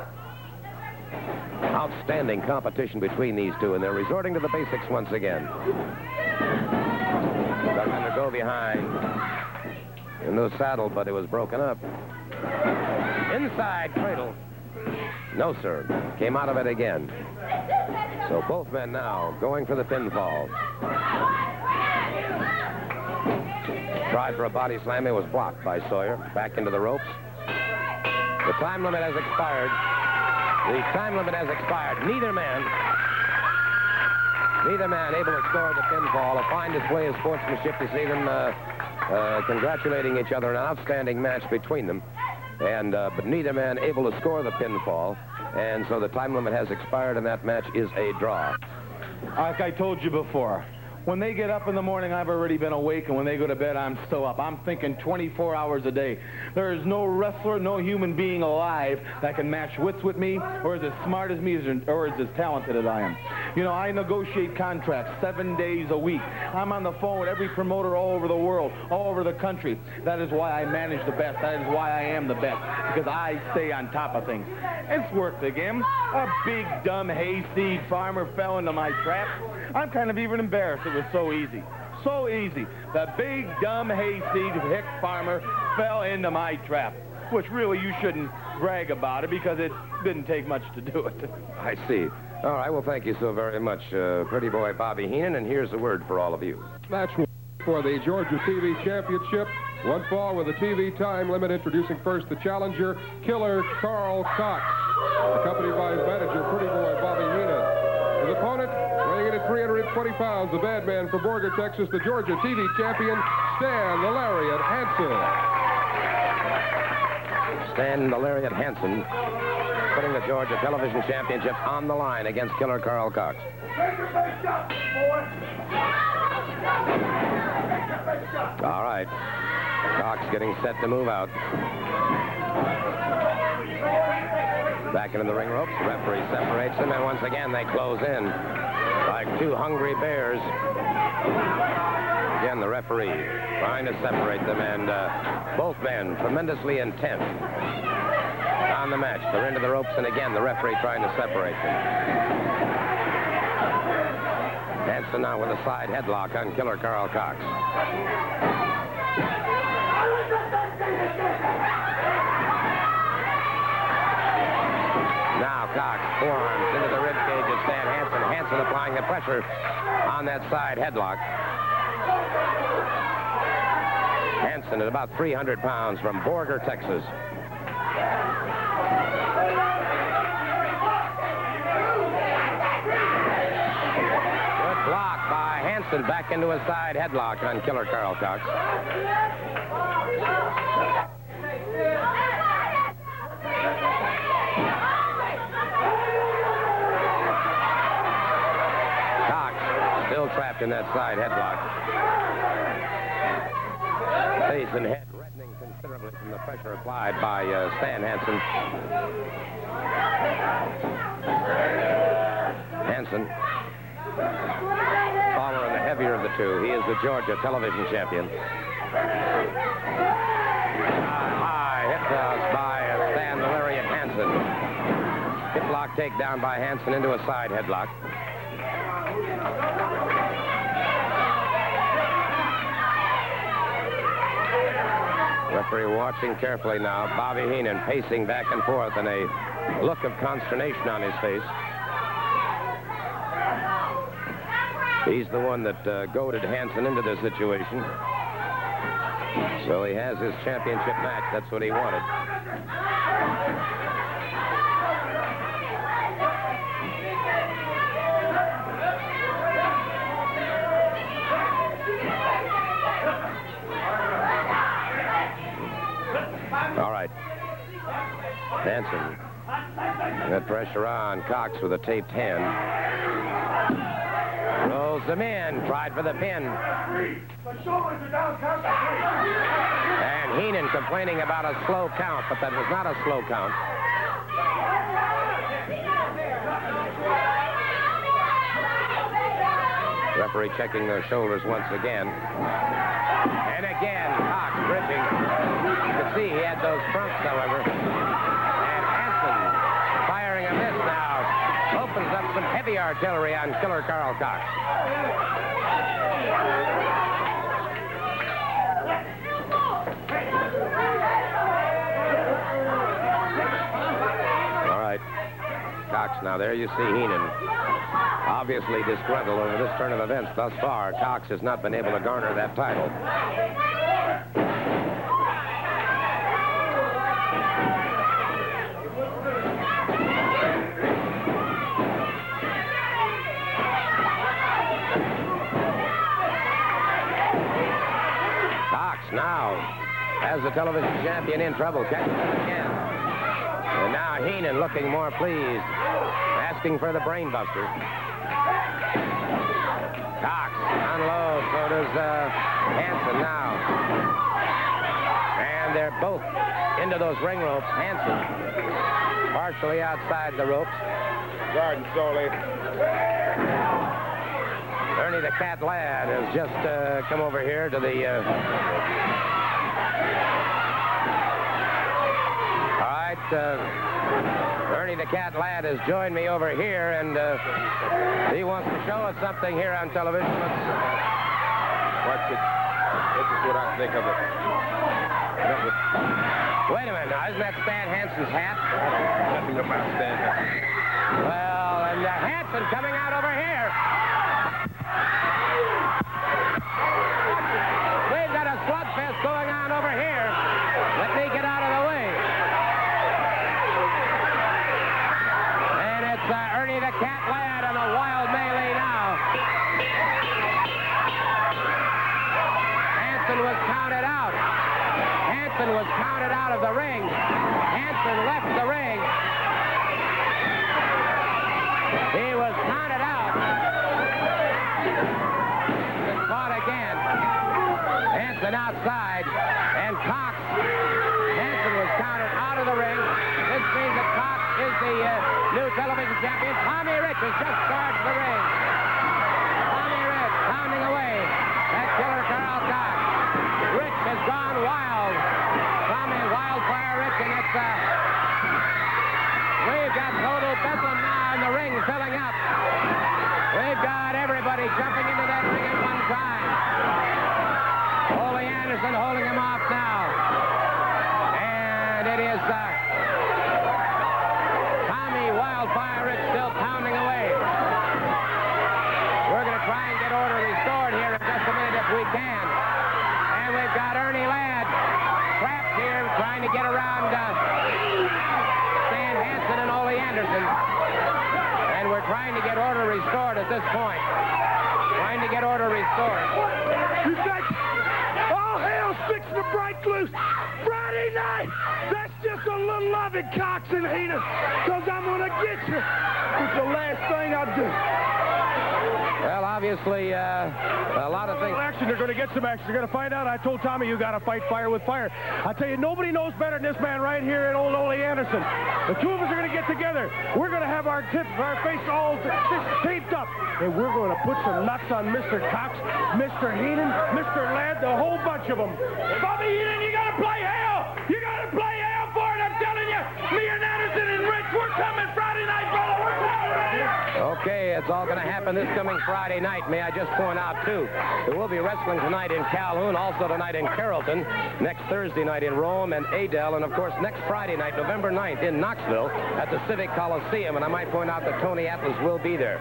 Outstanding competition between these two, and they're resorting to the basics once again. Got to go behind in the saddle, but it was broken up. Inside cradle. No, sir. Came out of it again. So both men now going for the pinfall. Tried for a body slam. It was blocked by Sawyer. Back into the ropes. The time limit has expired. The time limit has expired. Neither man able to score the pinfall. A fine display of sportsmanship to see them congratulating each other. An outstanding match between them. And but neither man able to score the pinfall. And so the time limit has expired, and that match is a draw. Like I told you before, when they get up in the morning, I've already been awake, and when they go to bed, I'm still up. I'm thinking 24 hours a day. There is no wrestler, no human being alive that can match wits with me, or is as smart as me, or is as talented as I am. You know, I negotiate contracts 7 days a week. I'm on the phone with every promoter all over the world, all over the country. That is why I manage the best. That is why I am the best, because I stay on top of things. It's worked again. A big, dumb hayseed farmer fell into my trap. I'm kind of even embarrassed. It was so easy. So easy. The big, dumb hayseed hick farmer fell into my trap, which really you shouldn't brag about it because it didn't take much to do it. I see. All right, well, thank you so very much, pretty boy Bobby Heenan, and here's a word for all of you. Match for the Georgia TV Championship. One fall with a TV time limit. Introducing first the challenger, Killer Carl Cox, accompanied by his manager, pretty boy Bobby Heenan. His opponent, weighing in at 320 pounds, the bad man from Borger, Texas, the Georgia TV champion, Stan the Lariat Hansen. Stan the Lariat Hansen putting the Georgia Television Championship on the line against Killer Carl Cox. All right. Cox getting set to move out. Back into the ring ropes. The referee separates them, and once again they close in like two hungry bears. Again, the referee trying to separate them, and both men tremendously intent on the match. They're into the ropes, and again, the referee trying to separate them. Hansen now with a side headlock on Killer Carl Cox. Now Cox, forearms into the ribcage of Stan Hansen. Hansen applying the pressure on that side headlock. Hansen at about 300 pounds from Borger, Texas. Good block by Hansen, back into a side headlock on Killer Carl Cox. Still trapped in that side headlock. Face and head reddening considerably from the pressure applied by Stan Hansen. Hansen, taller and the heavier of the two. He is the Georgia television champion. High hip toss by Stan the Lariat Hansen. Hip lock takedown by Hansen into a side headlock. Referee watching carefully now. Bobby Heenan pacing back and forth in a look of consternation on his face. He's the one that goaded Hansen into this situation. So he has his championship match. That's what he wanted. All right. Hansen. Got pressure on. Cox with a taped hand. Rolls them in. Tried for the pin. And Heenan complaining about a slow count, but that was not a slow count. Referee checking their shoulders once again. And again, Cox gripping. You can see he had those trunks, however. And Hansen firing a miss now. Opens up some heavy artillery on Killer Carl Cox. All right. Cox, now there you see Heenan. Obviously disgruntled over this turn of events thus far. Cox has not been able to garner that title. Cox now has the television champion in trouble. Catches him again. And now Heenan looking more pleased, asking for the brainbuster. Cox unloads, so does Hansen now. And they're both into those ring ropes. Hansen partially outside the ropes. Garden solely. Ernie the Cat Ladd has just come over here to the... All right, Ernie the Cat Ladd has joined me over here, and he wants to show us something here on television. Watch it. This is what I think of it. Wait a minute, now, isn't that Stan Hansen's hat? Nothing about Stan Hansen. Well, and Hansen coming out over here. We've got a slugfest going on over here. Let me get out of the way. And it's Ernie the Cat Ladd on a wild melee now. Hansen was counted out. Hansen was counted out of the ring. Hansen left the ring. He was counted out. And fought again. Hansen outside. And Cox. Hansen was counted out of the ring. This means that Cox is the new television champion. Tommy Rich has just charged the ring. Tommy Rich pounding away at Killer Carl Cox. Rich has gone wild. Tommy Wildfire Rich, and it's we've got total bedlam now in the ring filling up. We've got everybody jumping into that ring at one time. Ole Anderson holding him off now. And it is Tommy Wildfire Rich still pounding away. We're going to try and get order restored here in just a minute if we can. And we've got Ernie Anderson. And we're trying to get order restored at this point. Trying to get order restored. All hell's fixing to break loose. Friday night, that's just a little loving, Cox and Heenan, because I'm going to get you. It's the last thing I'll do. Well, obviously, a lot of things. Action, they're going to get some action. They're going to find out. I told Tommy you got to fight fire with fire. I tell you, nobody knows better than this man right here at old Ole Anderson. The two of us are going to get together. We're going to have our face all taped up, and we're going to put some nuts on Mr. Cox, Mr. Heenan, Mr. Ladd, the whole bunch of them. Bobby Heenan, you got to play hell. You got to play hell for it. I'm telling you, me and Anderson and Rich, we're coming Friday night, brother. We're coming right here. Okay, it's all going to happen this coming Friday night. May I just point out, too, there will be wrestling tonight in Calhoun, also tonight in Carrollton, next Thursday night in Rome and Adel, and, of course, next Friday night, November 9th, in Knoxville at the Civic Coliseum. And I might point out that Tony Atlas will be there.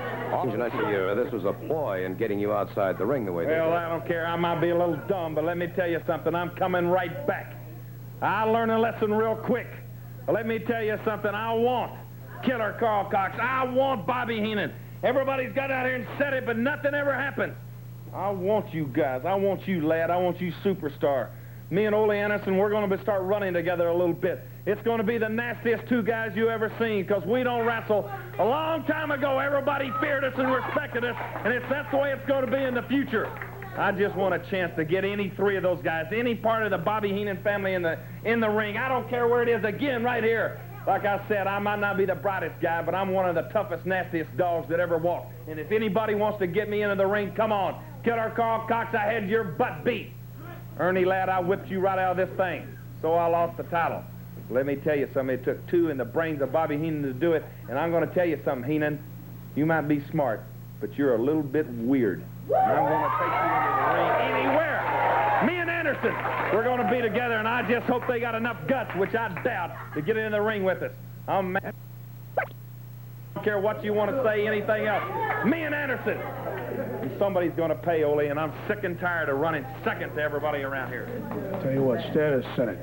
This was a ploy in getting you outside the ring the way they did. Well, I don't care. I might be a little dumb, but let me tell you something. I'm coming right back. I learned a lesson real quick. Let me tell you something. I want Killer Carl Cox. I want Bobby Heenan. Everybody's got out here and said it, but nothing ever happened. I want you guys. I want you, Ladd. I want you, Superstar. Me and Ole Anderson, we're going to start running together a little bit. It's going to be the nastiest two guys you ever seen, because we don't wrestle. A long time ago, everybody feared us and respected us, and that's the way it's going to be in the future. I just want a chance to get any three of those guys, any part of the Bobby Heenan family in the ring. I don't care where it is. Again, right here. Like I said, I might not be the brightest guy, but I'm one of the toughest, nastiest dogs that ever walked. And if anybody wants to get me into the ring, come on. Killer Carl Cox, I had your butt beat. Ernie Ladd, I whipped you right out of this thing. So I lost the title. Let me tell you something. It took two in the brains of Bobby Heenan to do it. And I'm going to tell you something, Heenan. You might be smart, but you're a little bit weird. And I'm going to take you into the ring anywhere. Me and Anderson, we're going to be together, and I just hope they got enough guts, which I doubt, to get in the ring with us. I'm mad. I don't care what you want to say, anything else. Me and Anderson. And somebody's going to pay, Ole, and I'm sick and tired of running second to everybody around here. Tell you what, Stan has said it.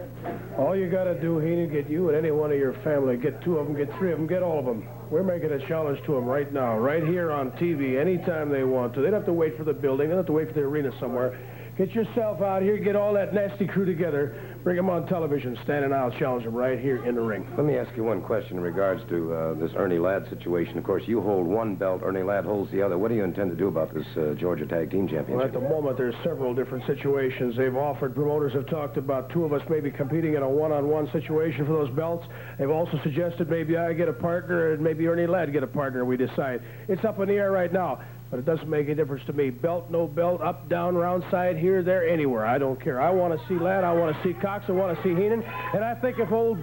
All you got to do, Heenan, get you and any one of your family, get two of them, get three of them, get all of them. We're making a challenge to them right now, right here on TV, anytime they want to. They don't have to wait for the building. They don't have to wait for the arena somewhere. Get yourself out here, get all that nasty crew together, bring them on television, Stan, and I'll challenge them right here in the ring. Let me ask you one question in regards to this Ernie Ladd situation. Of course, you hold one belt, Ernie Ladd holds the other. What do you intend to do about this Georgia Tag Team Championship? Well, at the moment, there's several different situations. They've offered, promoters have talked about two of us maybe competing in a one-on-one situation for those belts. They've also suggested maybe I get a partner and maybe Ernie Ladd get a partner, we decide. It's up in the air right now. But it doesn't make a difference to me. Belt, no belt, up, down, round, side, here, there, anywhere. I don't care. I want to see Ladd. I want to see Cox. I want to see Heenan. And I think if old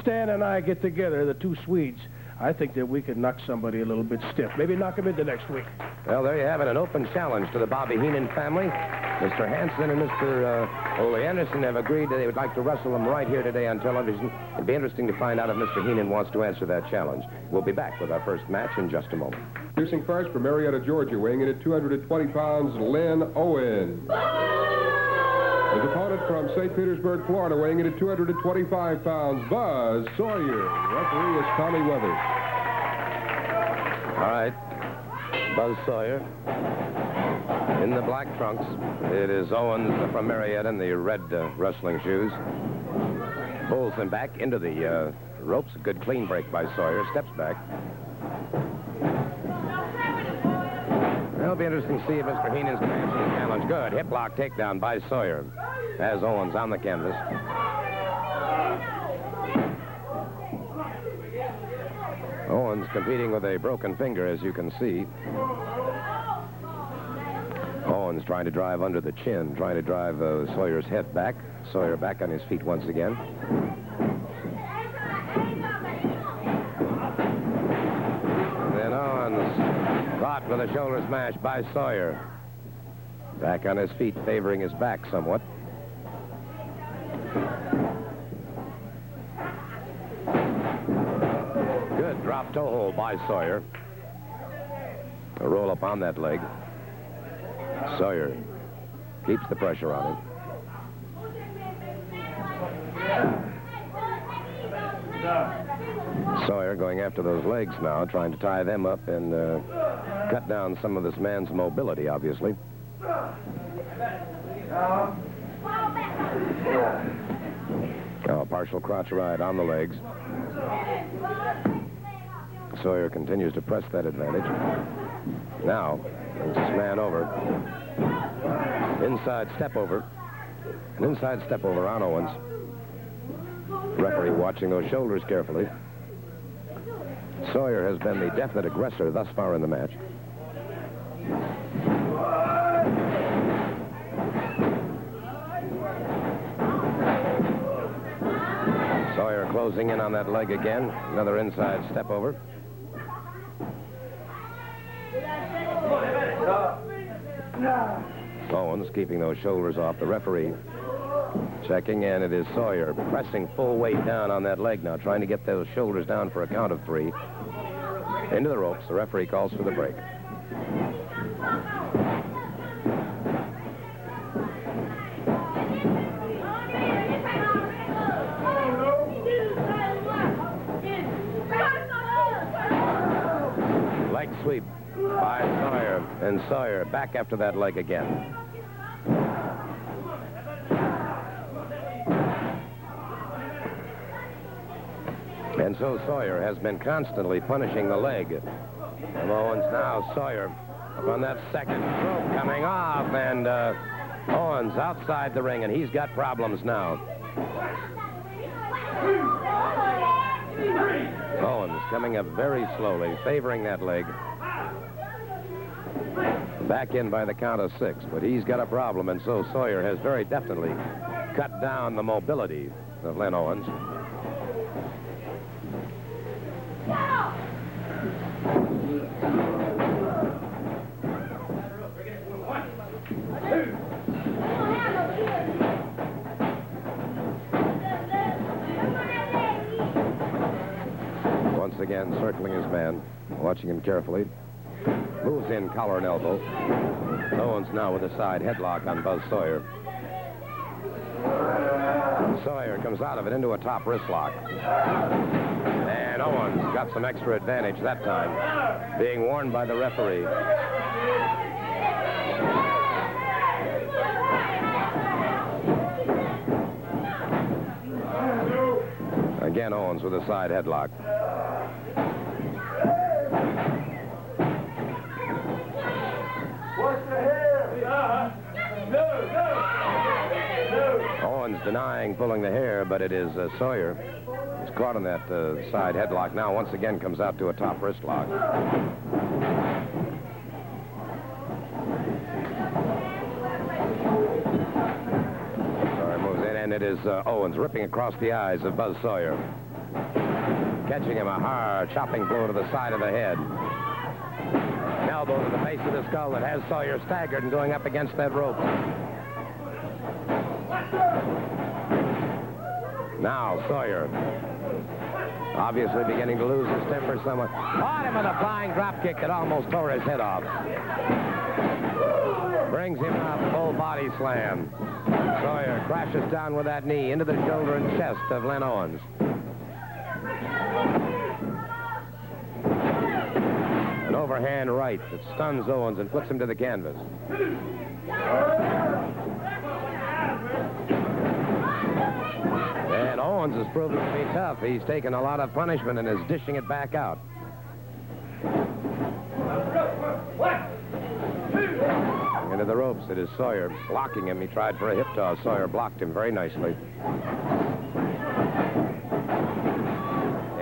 Stan and I get together, the two Swedes, I think that we could knock somebody a little bit stiff. Maybe knock him into next week. Well, there you have it, an open challenge to the Bobby Heenan family. Mr. Hansen and Mr. Ole Anderson have agreed that they would like to wrestle them right here today on television. It'd be interesting to find out if Mr. Heenan wants to answer that challenge. We'll be back with our first match in just a moment. Introducing first from Marietta, Georgia, weighing in at 220 pounds, Lynn Owen. His opponent from St. Petersburg, Florida, weighing in at 225 pounds, Buzz Sawyer. Referee is Tommy Weathers. All right. Buzz Sawyer in the black trunks. It is Owens from Marietta in the red wrestling shoes. Pulls him back into the ropes. A good clean break by Sawyer. Steps back. It'll be interesting to see if Mr. Heenan's going to answer the challenge. Good. Hip lock takedown by Sawyer. Has Owens on the canvas. Owens competing with a broken finger, as you can see. Owens trying to drive under the chin, trying to drive Sawyer's head back. Sawyer back on his feet once again. And then Owens caught with a shoulder smash by Sawyer. Back on his feet, favoring his back somewhat. Good drop toe hold by Sawyer. A roll up on that leg. Sawyer keeps the pressure on him. Sawyer going after those legs now, trying to tie them up and cut down some of this man's mobility, obviously. Oh, partial crotch ride on the legs. Sawyer continues to press that advantage. Now, brings this man over. Inside step over. An inside step over on Owens. Referee watching those shoulders carefully. Sawyer has been the definite aggressor thus far in the match. Sawyer closing in on that leg again. Another inside step over. Owens keeping those shoulders off. The referee checking in. It is Sawyer pressing full weight down on that leg now, trying to get those shoulders down for a count of 3. Into the ropes. The referee calls for the break. Leg sweep by Sawyer, and Sawyer back after that leg again. And so Sawyer has been constantly punishing the leg of Owens. Now Sawyer up on that second rope coming off, and Owens outside the ring, and he's got problems now. Owens coming up very slowly, favoring that leg. Back in by the count of 6, but he's got a problem, and so Sawyer has very definitely cut down the mobility of Len Owens. Once again, circling his man, watching him carefully. Moves in collar and elbow. Owens now with a side headlock on Buzz Sawyer. Sawyer comes out of it into a top wrist lock. And Owens got some extra advantage that time, being warned by the referee. Again, Owens with a side headlock. Owens denying pulling the hair, but it is Sawyer. He's caught on that side headlock. Now once again comes out to a top wrist lock. Sawyer moves in, and it is Owens ripping across the eyes of Buzz Sawyer. Catching him a hard chopping blow to the side of the head. An elbow to the base of the skull that has Sawyer staggered and going up against that rope. Now Sawyer, obviously beginning to lose his temper somewhat. Caught him with a flying drop kick that almost tore his head off. Brings him up, full body slam. Sawyer crashes down with that knee into the shoulder and chest of Len Owens. An overhand right that stuns Owens and puts him to the canvas. And Owens has proven to be tough. He's taken a lot of punishment and is dishing it back out. Into the ropes. It is Sawyer blocking him. He tried for a hip toss. Sawyer blocked him very nicely. Came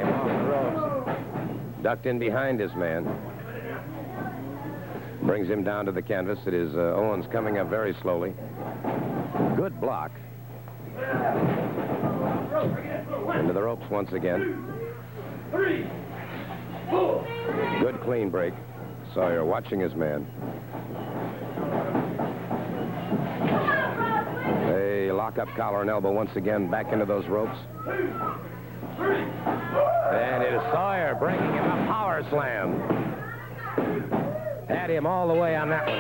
off the ropes. Ducked in behind his man. Brings him down to the canvas. It is Owens coming up very slowly. Good block. Into the ropes once again. 3, 4. Good clean break. Sawyer watching his man. They lock up collar and elbow once again back into those ropes. 2, 3, 4. And it is Sawyer bringing him a power slam. Had him all the way on that one.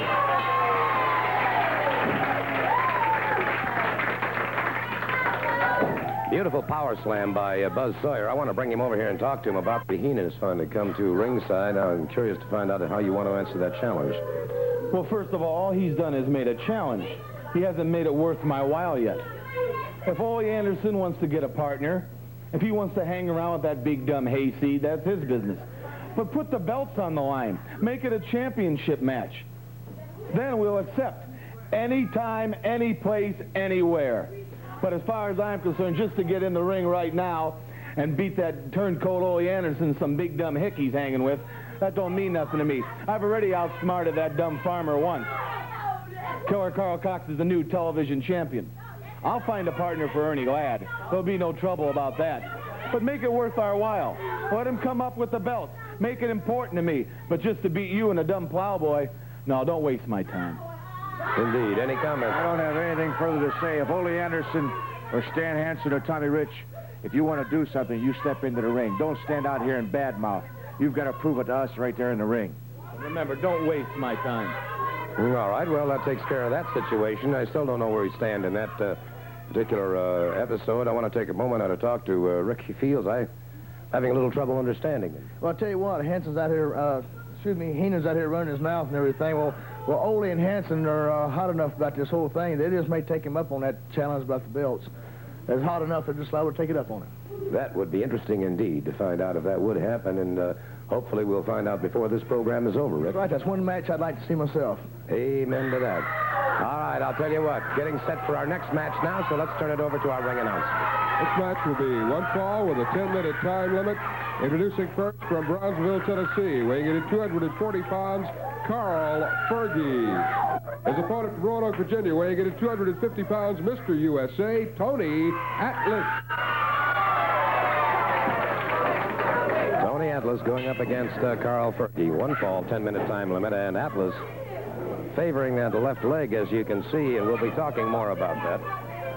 Beautiful power slam by Buzz Sawyer. I want to bring him over here and talk to him about the Heenan has finally come to ringside. I'm curious to find out how you want to answer that challenge. Well, first of all he's done is made a challenge. He hasn't made it worth my while yet. If Ole Anderson wants to get a partner, if he wants to hang around with that big dumb hayseed, that's his business. But put the belts on the line. Make it a championship match. Then we'll accept. Anytime, any place, anywhere. But as far as I'm concerned, just to get in the ring right now and beat that turncoat Ole Anderson, some big dumb hick he's hanging with, that don't mean nothing to me. I've already outsmarted that dumb farmer once. Killer Carl Cox is the new television champion. I'll find a partner for Ernie Ladd. There'll be no trouble about that. But make it worth our while. Let him come up with the belt. Make it important to me. But just to beat you and a dumb plowboy, no, don't waste my time. Indeed. Any comments? I don't have anything further to say. If Ole Anderson or Stan Hansen or Tommy Rich, if you want to do something, you step into the ring. Don't stand out here and badmouth. You've got to prove it to us right there in the ring. Remember, don't waste my time. All right, well, that takes care of that situation. I still don't know where we stand in that particular episode. I want to take a moment now to talk to Ricky Fields. I'm having a little trouble understanding him. Well, I'll tell you what, Hansen's out here, Heenan's out here running his mouth and everything. Well, Ole and Hansen are hot enough about this whole thing. They just may take him up on that challenge about the belts. They're hot enough to just liable to take it up on him. That would be interesting indeed to find out if that would happen, and hopefully we'll find out before this program is over, Rick. Right, that's one match I'd like to see myself. Amen to that. All right, I'll tell you what, getting set for our next match now, so let's turn it over to our ring announcer. This match will be one fall with a 10-minute time limit. Introducing first from Brownsville, Tennessee, weighing in at 240 pounds, Carl Fergie. His opponent from Roanoke, Virginia, weighing in at 250 pounds, Mr. USA, Tony Atlas. Tony Atlas going up against Carl Fergie. One fall, 10-minute time limit, and Atlas favoring that left leg, as you can see, and we'll be talking more about that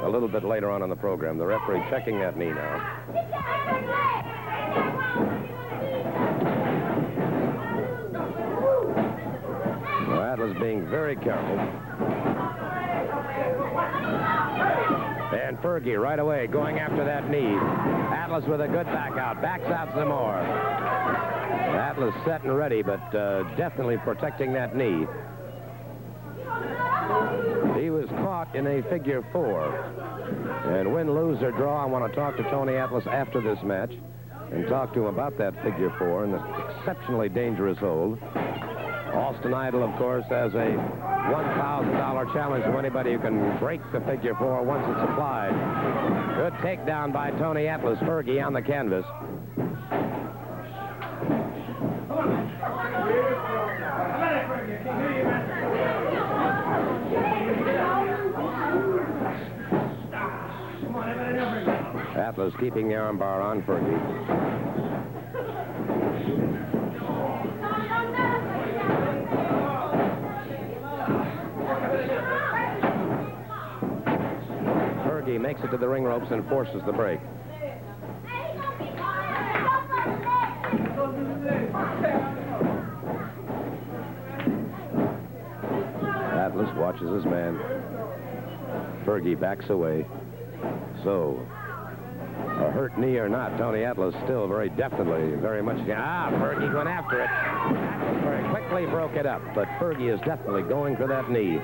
a little bit later on in the program. The referee checking that knee now. Well, Atlas being very careful. And Fergie right away going after that knee. Atlas with a good back out. Backs out some more. Atlas set and ready, but definitely protecting that knee. He was caught in a figure four. And win, lose, or draw, I want to talk to Tony Atlas after this match and talk to him about that figure four and the exceptionally dangerous hold. Austin Idol, of course, has a $1,000 challenge to anybody who can break the figure four once it's applied. Good takedown by Tony Atlas. Fergie on the canvas. Atlas keeping the armbar on Fergie. Fergie makes it to the ring ropes and forces the break. Atlas watches his man. Fergie backs away. So, a hurt knee or not, Tony Atlas still very definitely, very much. Fergie went after it. Atlas very quickly broke it up, but Fergie is definitely going for that knee.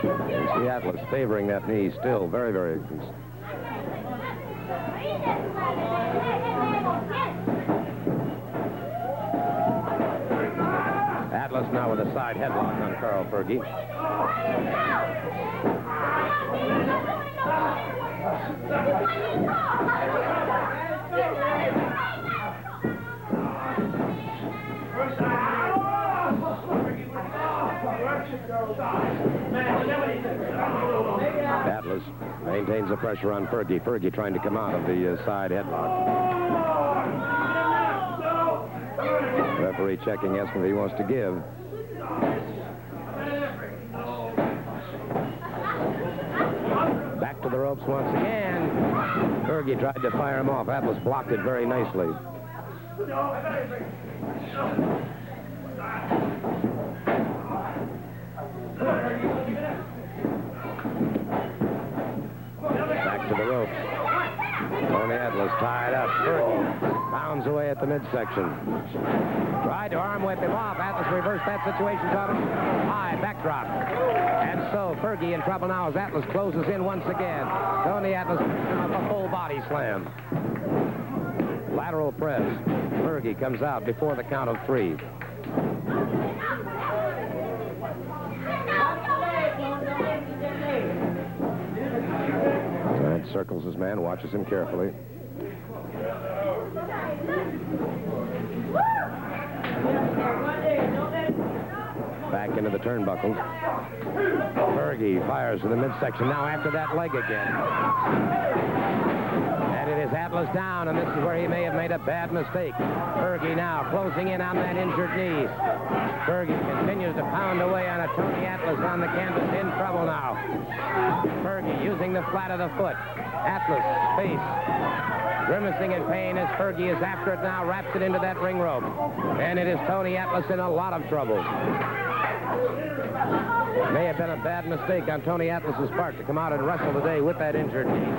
You see Atlas favoring that knee still very, very. Atlas now with a side headlock on Carl Fergie. Atlas maintains the pressure on Fergie. Fergie trying to come out of the side headlock. Referee checking, asking if he wants to give. Back to the ropes once again. Fergie tried to fire him off. Atlas blocked it very nicely. Atlas tied up. Fergie pounds away at the midsection. Tried to arm whip him off. Atlas reversed that situation. Caught him. High backdrop. And so Fergie in trouble now as Atlas closes in once again. Tony Atlas picks him up a full body slam. Lateral press. Fergie comes out before the count of 3. Grant circles his man, watches him carefully. Back into the turnbuckles. Fergie fires to the midsection. Now after that leg again. And it is Atlas down, and this is where he may have made a bad mistake. Fergie now closing in on that injured knee. Fergie continues to pound away on a Tony Atlas on the canvas, in trouble now. Fergie using the flat of the foot. Atlas face grimacing in pain as Fergie is after it now, wraps it into that ring rope. And it is Tony Atlas in a lot of trouble. May have been a bad mistake on Tony Atlas's part to come out and wrestle today with that injured knee.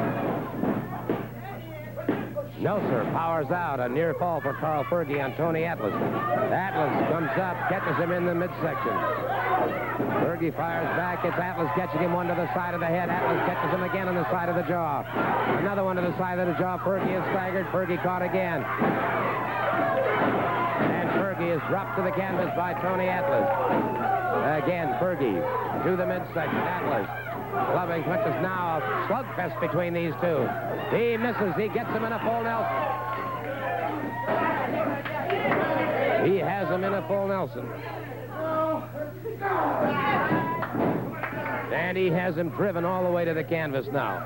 No, sir. Powers out. A near fall for Carl Fergie on Tony Atlas. Atlas comes up, catches him in the midsection. Fergie fires back. It's Atlas catching him one to the side of the head. Atlas catches him again on the side of the jaw. Another one to the side of the jaw. Fergie is staggered. Fergie caught again. And Fergie is dropped to the canvas by Tony Atlas. Again, Fergie to the midsection. Atlas clubbing punches. Now a slugfest between these two. He misses. He gets him in a full Nelson. He has him in a full Nelson. And he has him driven all the way to the canvas now.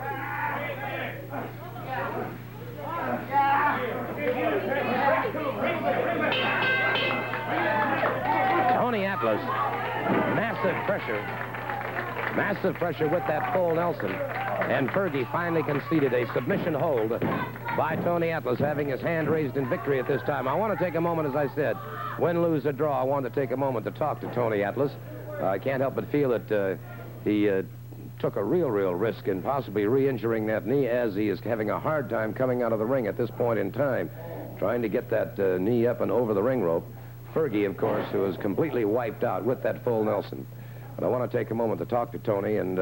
Tony Atlas, massive pressure. Massive pressure with that full Nelson. And Fergie finally conceded a submission hold by Tony Atlas, having his hand raised in victory at this time. I want to take a moment, as I said, win, lose, or draw, I want to take a moment to talk to Tony Atlas. I can't help but feel that he took a real risk in possibly re-injuring that knee, as he is having a hard time coming out of the ring at this point in time, trying to get that knee up and over the ring rope. Fergie, of course, who was completely wiped out with that full Nelson. And I want to take a moment to talk to Tony, and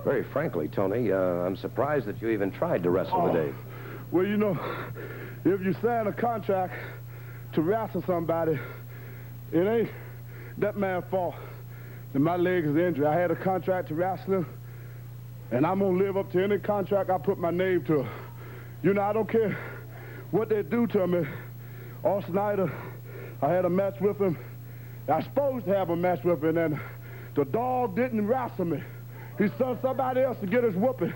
very frankly, Tony, I'm surprised that you even tried to wrestle today. Well, you know, if you sign a contract to wrestle somebody, it ain't that man's fault that my leg is injured. I had a contract to wrestle him, and I'm going to live up to any contract I put my name to. You know, I don't care what they do to me. Austin Snyder, I had a match with him. I was supposed to have a match with him, and the dog didn't wrestle me. He sent somebody else to get his whooping.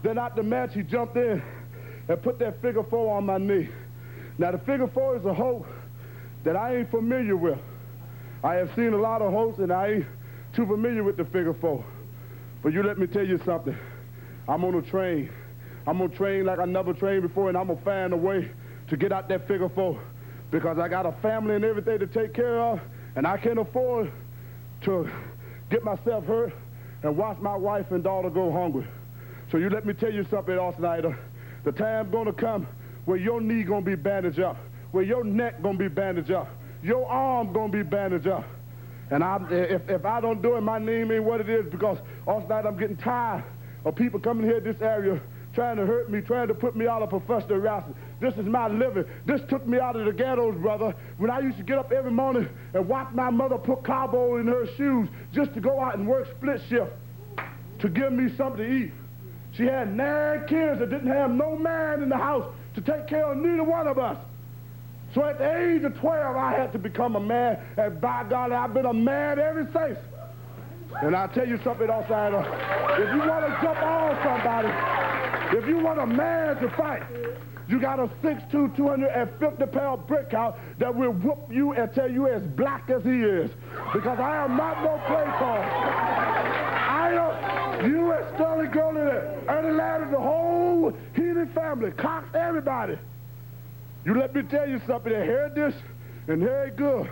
Then after the match, he jumped in and put that figure 4 on my knee. Now, the figure 4 is a hold that I ain't familiar with. I have seen a lot of holds, and I ain't too familiar with the figure 4. But you let me tell you something. I'm on a train. I'm going to train like I never trained before, and I'm going to find a way to get out that figure 4, because I got a family and everything to take care of, and I can't afford to get myself hurt and watch my wife and daughter go hungry. So you let me tell you something, Austin Snyder. The time's going to come where your knee going to be bandaged up, where your neck going to be bandaged up, your arm going to be bandaged up. And if I don't do it, my name ain't what it is, because Austin Snyder, I'm getting tired of people coming here to this area trying to hurt me, trying to put me out of professional wrestling. This is my living. This took me out of the ghettos, brother, when I used to get up every morning and watch my mother put cowboy in her shoes just to go out and work split shift to give me something to eat. She had 9 kids that didn't have no man in the house to take care of neither one of us. So at the age of 12, I had to become a man, and by God, I've been a man ever since. And I'll tell you something, outsider. If you want to jump on somebody, if you want a man to fight, you got a 6'2", 250-pound brick out that will whoop you and tell you as black as he is. Because I am not no play call. You and Sterling Golden, Ernie Ladders, the whole Healy family, Cox, everybody. You let me tell you something. They heard this, and here it good.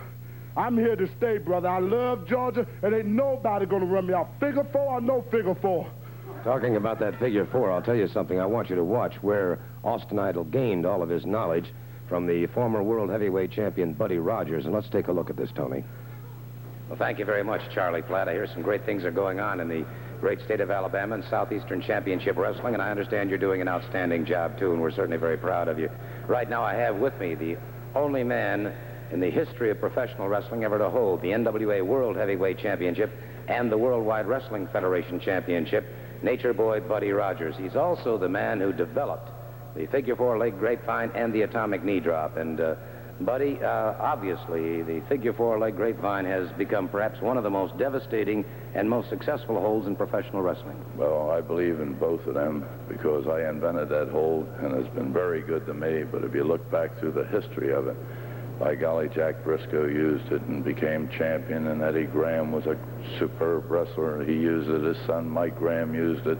I'm here to stay, brother. I love Georgia, and ain't nobody going to run me out. Figure 4 or no figure 4. Talking about that figure four, I'll tell you something I want you to watch, where Austin Idol gained all of his knowledge from the former world heavyweight champion Buddy Rogers. And let's take a look at this, Tony. Well, thank you very much, Charlie Platt. I hear some great things are going on in the great state of Alabama and Southeastern Championship Wrestling, and I understand you're doing an outstanding job, too, and we're certainly very proud of you. Right now, I have with me the only man in the history of professional wrestling ever to hold the NWA World Heavyweight Championship and the Worldwide Wrestling Federation Championship, Nature Boy Buddy Rogers. He's also the man who developed the figure four leg grapevine and the atomic knee drop. And Buddy, obviously, the figure four leg grapevine has become perhaps one of the most devastating and most successful holds in professional wrestling. Well, I believe in both of them because I invented that hold and it's been very good to me. But if you look back through the history of it, by golly, Jack Briscoe used it and became champion, and Eddie Graham was a superb wrestler. He used it. His son Mike Graham used it.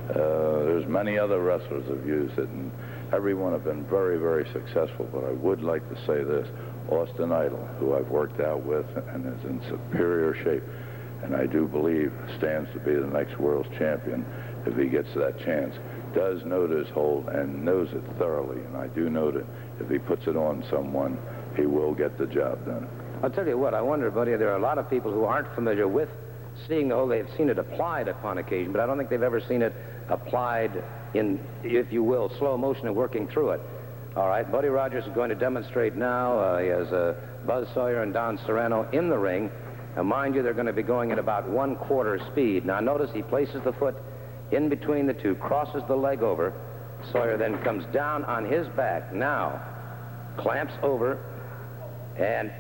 There's many other wrestlers have used it, and everyone have been very, very successful. But I would like to say this: Austin Idol, who I've worked out with and is in superior shape, and I do believe stands to be the next world's champion if he gets that chance, does know this hold and knows it thoroughly. And I do know that if he puts it on someone, he will get the job done. I'll tell you what, I wonder, Buddy, there are a lot of people who aren't familiar with seeing the hold. They've seen it applied upon occasion, but I don't think they've ever seen it applied in, if you will, slow motion and working through it. All right, Buddy Rogers is going to demonstrate now. He has Buzz Sawyer and Don Serrano in the ring. Now, mind you, they're going to be going at about 1/4 speed. Now, notice he places the foot in between the two, crosses the leg over. Sawyer then comes down on his back. Now, clamps over, and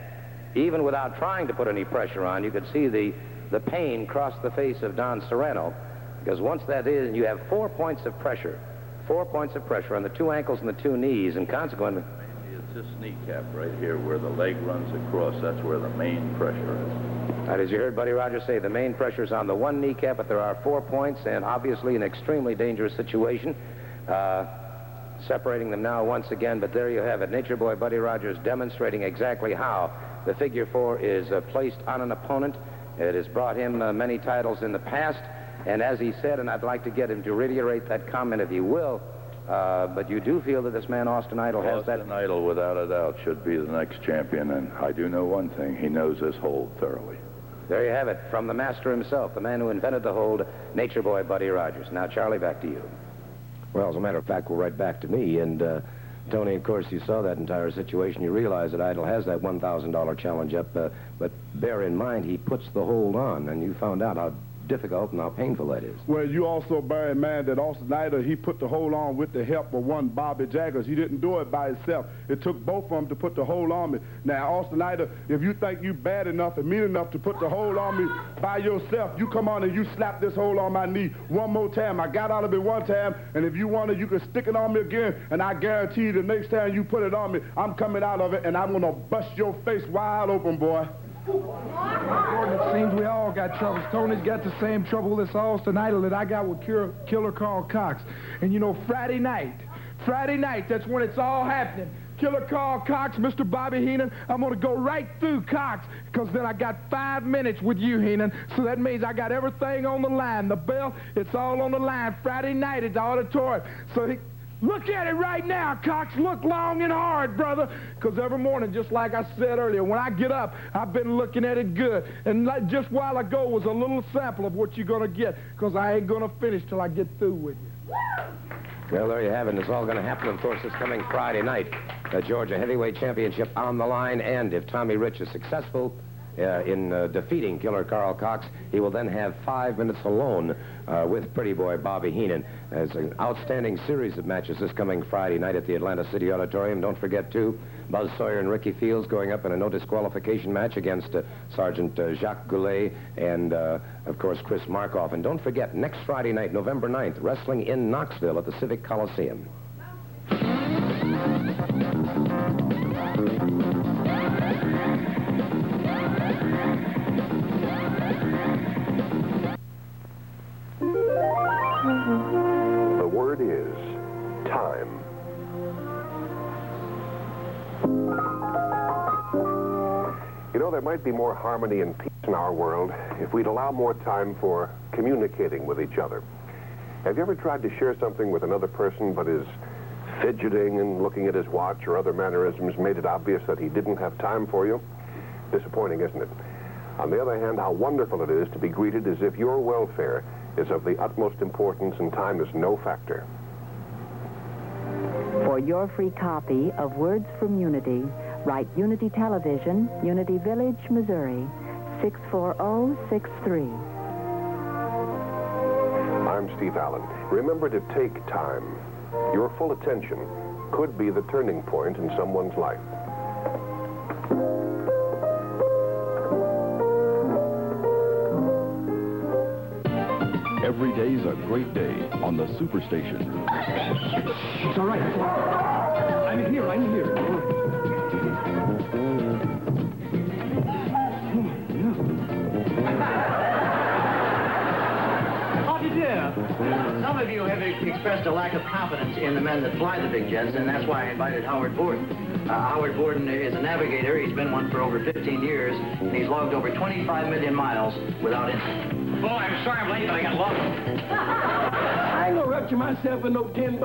even without trying to put any pressure on, you could see the pain cross the face of Don Serrano, because once that is, you have 4 points of pressure. 4 points of pressure on the two ankles and the two knees, and consequently... Mainly it's this kneecap right here where the leg runs across. That's where the main pressure is. Right, as you heard Buddy Rogers say, the main pressure is on the one kneecap, but there are 4 points, and obviously an extremely dangerous situation. Separating them now once again, but there you have it. Nature Boy Buddy Rogers demonstrating exactly how the figure four is placed on an opponent. It has brought him many titles in the past, and as he said, and I'd like to get him to reiterate that comment if he will, but you do feel that this man Austin Idol has that... Austin Idol, without a doubt, should be the next champion, and I do know one thing: he knows this hold thoroughly. There you have it, from the master himself, the man who invented the hold, Nature Boy Buddy Rogers. Now, Charlie, back to you. Well, as a matter of fact, we're right back to me. And, Tony, of course, you saw that entire situation. You realize that Idol has that $1,000 challenge up. But bear in mind, he puts the hold on, and you found out how difficult and how painful that is. Well, you also bear in mind that Austin Idol, he put the hold on with the help of one Bobby Jaggers. He didn't do it by himself. It took both of them to put the hold on me. Now, Austin Idol, if you think you bad enough and mean enough to put the hold on me by yourself, you come on and you slap this hold on my knee one more time. I got out of it one time, and if you want it, you can stick it on me again, and I guarantee you the next time you put it on me, I'm coming out of it, and I'm going to bust your face wide open, boy. Gordon, it seems we all got troubles. Tony's got the same trouble with this Austin Idol that I got with Killer Carl Cox. And you know, Friday night, that's when it's all happening. Killer Carl Cox, Mr. Bobby Heenan, I'm going to go right through Cox, because then I got 5 minutes with you, Heenan. So that means I got everything on the line. The bell, it's all on the line. Friday night at the auditorium. So look at it right now, Cox. Look long and hard, brother. Because every morning, just like I said earlier, when I get up, I've been looking at it good. And just a while ago was a little sample of what you're going to get, because I ain't going to finish till I get through with you. Well, there you have it. It's all going to happen, of course, this coming Friday night. The Georgia Heavyweight Championship on the line, and if Tommy Rich is successful in defeating Killer Carl Cox, he will then have 5 minutes alone with Pretty Boy Bobby Heenan. There's an outstanding series of matches this coming Friday night at the Atlanta City Auditorium. Don't forget, too, Buzz Sawyer and Ricky Fields going up in a no disqualification match against Sergeant Jacques Goulet and, of course, Chris Markoff. And don't forget, next Friday night, November 9th, wrestling in Knoxville at the Civic Coliseum. The word is time. You know, there might be more harmony and peace in our world if we'd allow more time for communicating with each other. Have you ever tried to share something with another person, but his fidgeting and looking at his watch or other mannerisms made it obvious that he didn't have time for you? Disappointing, isn't it? On the other hand, how wonderful it is to be greeted as if your welfare is of the utmost importance and time is no factor. For your free copy of Words from Unity, write Unity Television, Unity Village, Missouri, 64063. I'm Steve Allen. Remember to take time. Your full attention could be the turning point in someone's life. Every day's a great day on the Superstation. It's all right. I'm here. How do you do? Some of you have expressed a lack of confidence in the men that fly the big jets, and that's why I invited Howard Borden. Howard Borden is a navigator. He's been one for over 15 years, and he's logged over 25 million miles without incident. Oh, I'm sorry I'm late, but I got lost. I ain't gonna rupture myself for no $10.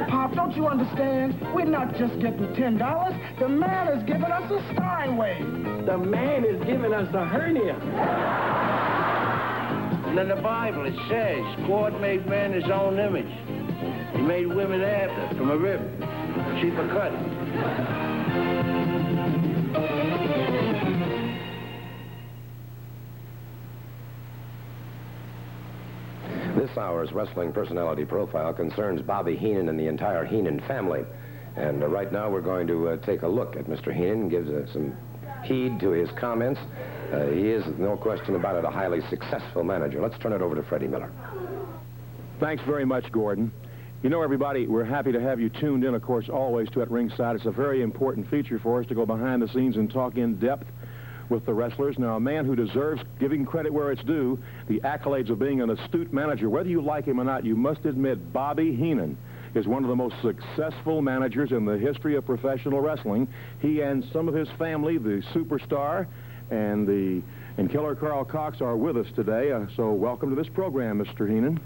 Pop, don't you understand? We're not just getting $10. The man is giving us a Steinway. The man is giving us a hernia. And in the Bible it says, God made man his own image. He made women after, from a rib, cheaper cut. This hour's wrestling personality profile concerns Bobby Heenan and the entire Heenan family. And right now we're going to take a look at Mr. Heenan and give some heed to his comments. He is, no question about it, a highly successful manager. Let's turn it over to Freddie Miller. Thanks very much, Gordon. You know, everybody, we're happy to have you tuned in, of course, always to At Ringside. It's a very important feature for us to go behind the scenes and talk in depth with the wrestlers. Now, a man who deserves giving credit where it's due, the accolades of being an astute manager. Whether you like him or not, you must admit Bobby Heenan is one of the most successful managers in the history of professional wrestling. He and some of his family, the Superstar and Killer Carl Cox, are with us today. So welcome to this program, Mr. Heenan.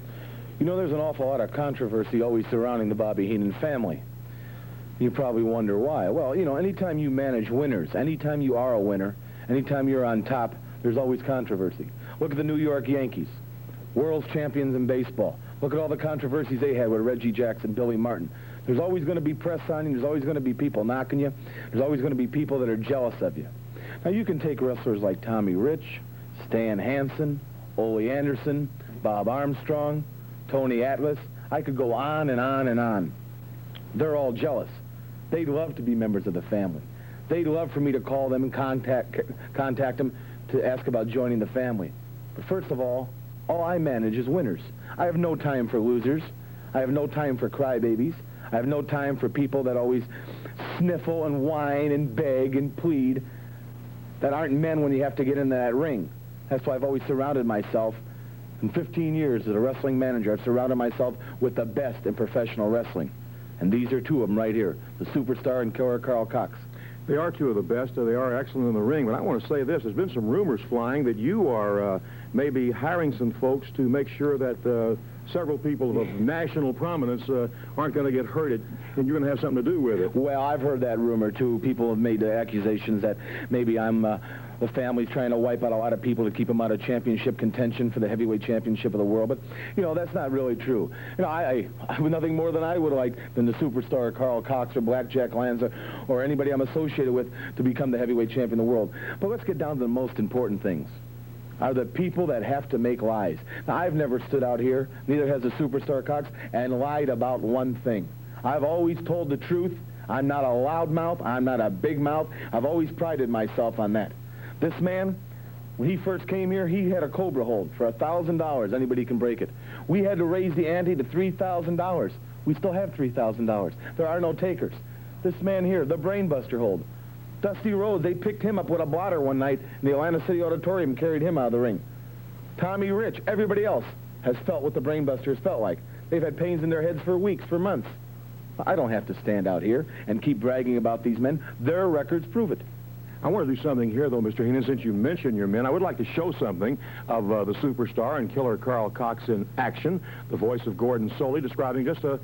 You know, there's an awful lot of controversy always surrounding the Bobby Heenan family. You probably wonder why. Well, you know, anytime you manage winners, anytime you are a winner, anytime you're on top, there's always controversy. Look at the New York Yankees, world champions in baseball. Look at all the controversies they had with Reggie Jackson, Billy Martin. There's always going to be press on you. There's always going to be people knocking you. There's always going to be people that are jealous of you. Now, you can take wrestlers like Tommy Rich, Stan Hansen, Ole Anderson, Bob Armstrong, Tony Atlas. I could go on and on and on. They're all jealous. They'd love to be members of the family. They'd love for me to call them and contact them to ask about joining the family. But first of all I manage is winners. I have no time for losers. I have no time for crybabies. I have no time for people that always sniffle and whine and beg and plead, that aren't men when you have to get into that ring. That's why I've always surrounded myself. In 15 years as a wrestling manager, I've surrounded myself with the best in professional wrestling. And these are two of them right here, the Superstar and Killer Carl Cox. They are two of the best. They are excellent in the ring. But I want to say this. There's been some rumors flying that you are maybe hiring some folks to make sure that several people of national prominence aren't going to get hurt, and you're going to have something to do with it. Well, I've heard that rumor, too. People have made accusations that maybe the family's trying to wipe out a lot of people to keep them out of championship contention for the heavyweight championship of the world. But, you know, that's not really true. You know, I would nothing more than I would like than the Superstar Carl Cox or Blackjack Lanza or anybody I'm associated with to become the heavyweight champion of the world. But let's get down to the most important things. Are the people that have to make lies. Now, I've never stood out here, neither has the Superstar Cox, and lied about one thing. I've always told the truth. I'm not a loudmouth. I'm not a big mouth. I've always prided myself on that. This man, when he first came here, he had a Cobra hold for $1,000. Anybody can break it. We had to raise the ante to $3,000. We still have $3,000. There are no takers. This man here, the Brainbuster hold. Dusty Rhodes, they picked him up with a blotter one night in the Atlanta City Auditorium and carried him out of the ring. Tommy Rich, everybody else has felt what the Brainbusters felt like. They've had pains in their heads for weeks, for months. I don't have to stand out here and keep bragging about these men. Their records prove it. I want to do something here, though, Mr. Heenan. Since you mentioned your men, I would like to show something of the superstar and killer Carl Cox in action. The voice of Gordon Soley describing just for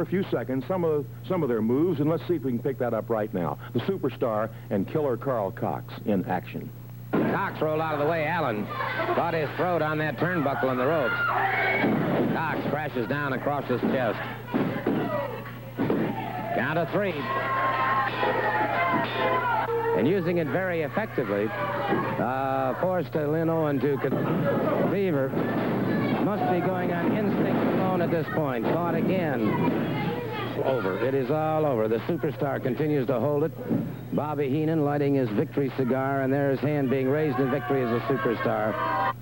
a few seconds some of their moves, and let's see if we can pick that up right now. The superstar and killer Carl Cox in action. Cox rolled out of the way. Allen caught his throat on that turnbuckle in the ropes. Cox crashes down across his chest. Count of 3. And using it very effectively, forced Lynn Owen to Beaver. Must be going on instinct alone at this point. Caught again. Over. It is all over. The superstar continues to hold it. Bobby Heenan lighting his victory cigar, and there his hand being raised in victory as a superstar.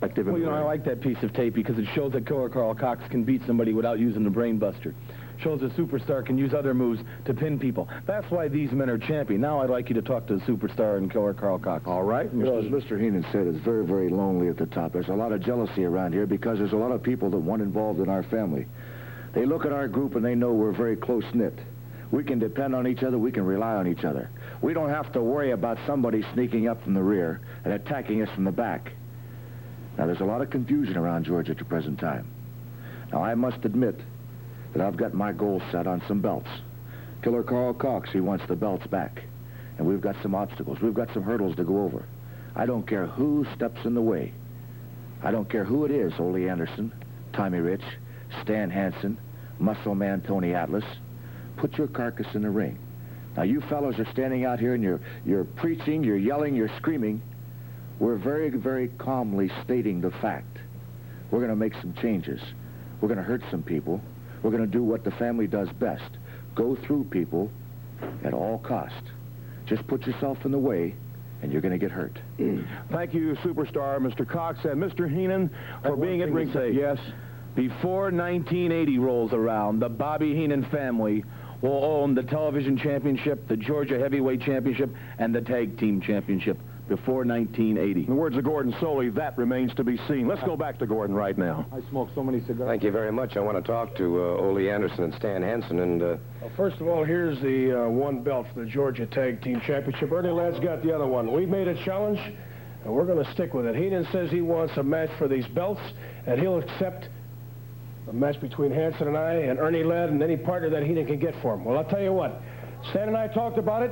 Well, you know, I like that piece of tape because it shows that killer Carl Cox can beat somebody without using the brain buster. Shows a superstar can use other moves to pin people. That's why these men are champion. Now I'd like you to talk to the superstar and killer Carl Cox. All right. You know, as Mr. Heenan said, it's very, very lonely at the top. There's a lot of jealousy around here because there's a lot of people that want involved in our family. They look at our group and they know we're very close-knit. We can depend on each other. We can rely on each other. We don't have to worry about somebody sneaking up from the rear and attacking us from the back. Now, there's a lot of confusion around Georgia at the present time. Now, I must admit that I've got my goal set on some belts. Killer Carl Cox, he wants the belts back. And we've got some obstacles. We've got some hurdles to go over. I don't care who steps in the way. I don't care who it is, Ole Anderson, Tommy Rich, Stan Hansen, Muscle Man Tony Atlas. Put your carcass in the ring. Now, you fellows are standing out here and you're preaching, you're yelling, you're screaming. We're very, very calmly stating the fact. We're going to make some changes. We're going to hurt some people. We're going to do what the family does best. Go through people at all cost. Just put yourself in the way, and you're going to get hurt. Thank you, superstar Mr. Cox and Mr. Heenan, for being at ringside. Yes. Before 1980 rolls around, the Bobby Heenan family will own the television championship, the Georgia heavyweight championship, and the tag team championship before 1980. In the words of Gordon Soley, that remains to be seen. Let's go back to Gordon right now. I smoke so many cigars. Thank you very much. I want to talk to Ole Anderson and Stan Hansen. And well, first of all, here's the one belt for the Georgia Tag Team Championship. Ernie Ladd's got the other one. We made a challenge, and we're going to stick with it. Heenan says he wants a match for these belts, and he'll accept a match between Hansen and I and Ernie Ladd and any partner that Heenan can get for him. Well, I'll tell you what. Stan and I talked about it.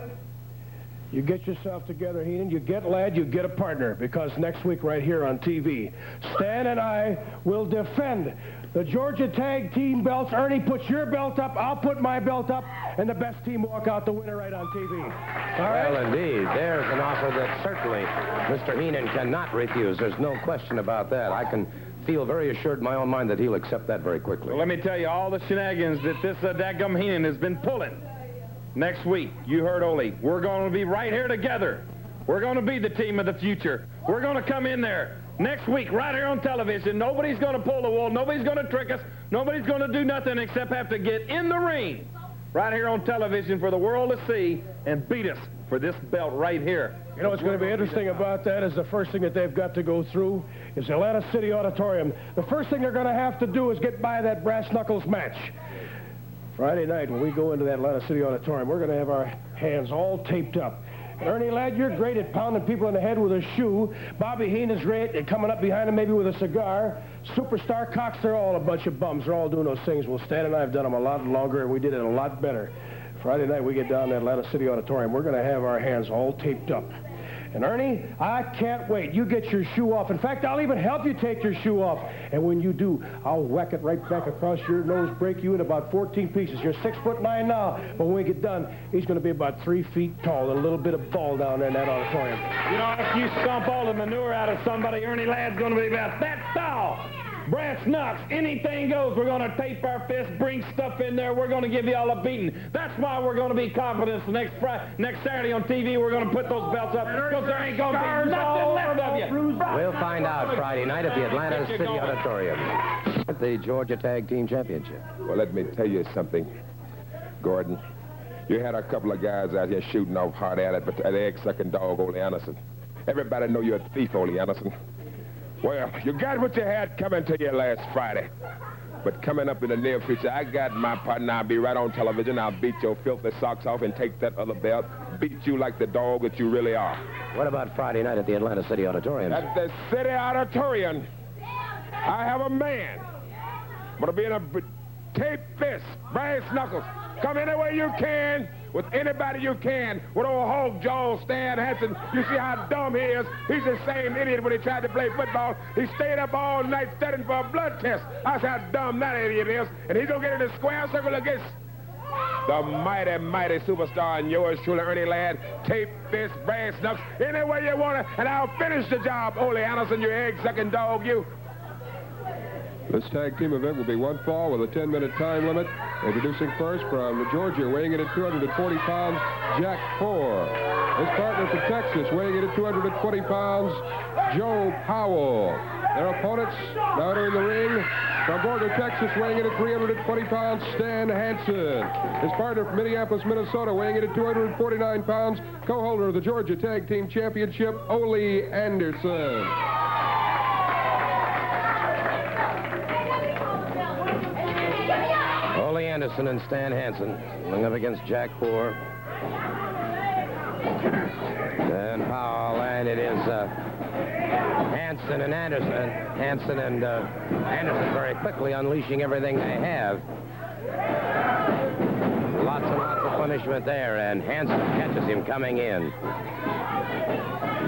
You get yourself together, Heenan. You get Ladd, you get a partner, because next week right here on TV, Stan and I will defend the Georgia Tag Team belts. Ernie, put your belt up. I'll put my belt up, and the best team walk out the winner right on TV. All right? Well, indeed. There's an offer that certainly Mr. Heenan cannot refuse. There's no question about that. I can feel very assured in my own mind that he'll accept that very quickly. Well, let me tell you all the shenanigans that this dadgum Heenan has been pulling. Next week, you heard Ole, we're going to be right here together. We're going to be the team of the future. We're going to come in there next week right here on television. Nobody's going to pull the wool. Nobody's going to trick us. Nobody's going to do nothing except have to get in the ring right here on television for the world to see and beat us for this belt right here. You know what's going to be interesting about that is the first thing that they've got to go through is the Atlanta City Auditorium. The first thing they're going to have to do is get by that brass knuckles match. Friday night, when we go into that Atlanta City Auditorium, we're going to have our hands all taped up. And Ernie Ladd, you're great at pounding people in the head with a shoe. Bobby Heenan's great at coming up behind him maybe with a cigar. Superstar Cox, they're all a bunch of bums. They're all doing those things. Well, Stan and I have done them a lot longer, and we did it a lot better. Friday night, we get down to Atlanta City Auditorium. We're going to have our hands all taped up. And Ernie, I can't wait. You get your shoe off. In fact, I'll even help you take your shoe off. And when you do, I'll whack it right back across your nose, break you in about 14 pieces. You're 6'9" now, but when we get done, he's going to be about 3 feet tall and a little bit of ball down there in that auditorium. You know, if you stomp all the manure out of somebody, Ernie Ladd's going to be about that tall. Brass knucks, anything goes. We're going to tape our fists, bring stuff in there. We're going to give you all a beating. That's why we're going to be confident. Next Saturday on TV, we're going to put those belts up because there ain't going to be nothing left of you. We'll find out Friday night at the Atlanta City Auditorium at the Georgia Tag Team Championship. Well, let me tell you something, Gordon. You had a couple of guys out here shooting off hard at it, but that egg-sucking dog, Ole Anderson. Everybody know you're a thief, Ole Anderson. Well, you got what you had coming to you last Friday. But coming up in the near future, I got my partner. I'll be right on television. I'll beat your filthy socks off and take that other belt. beat you like the dog that you really are. What about Friday night at the Atlanta City Auditorium? At the City Auditorium, I have a man. But to be in a tape fist, brass knuckles. Come any way you can, with anybody you can. With old Hog Jaw, Stan Hansen, you see how dumb he is. He's the same idiot when he tried to play football. He stayed up all night studying for a blood test. That's how dumb that idiot is. And he's going to get in the square circle against the mighty, mighty superstar and yours truly, Ernie Ladd. Tape fist, brass knuckles, any way you want it, and I'll finish the job, Ole Anderson, you egg-sucking dog, you. This tag team event will be one fall with a 10-minute time limit. Introducing first from Georgia, weighing in at 240 pounds, Jack Four. His partner from Texas, weighing in at 220 pounds, Joe Powell. Their opponents now entering the ring from Borger, Texas, weighing in at 320 pounds, Stan Hansen. His partner from Minneapolis, Minnesota, weighing in at 249 pounds, co-holder of the Georgia Tag Team Championship, Ole Anderson. Ole Anderson and Stan Hansen going up against Jack Four. And Powell, and it is Hansen and Anderson. Hansen and Anderson very quickly unleashing everything they have. Lots and lots of punishment there, and Hansen catches him coming in.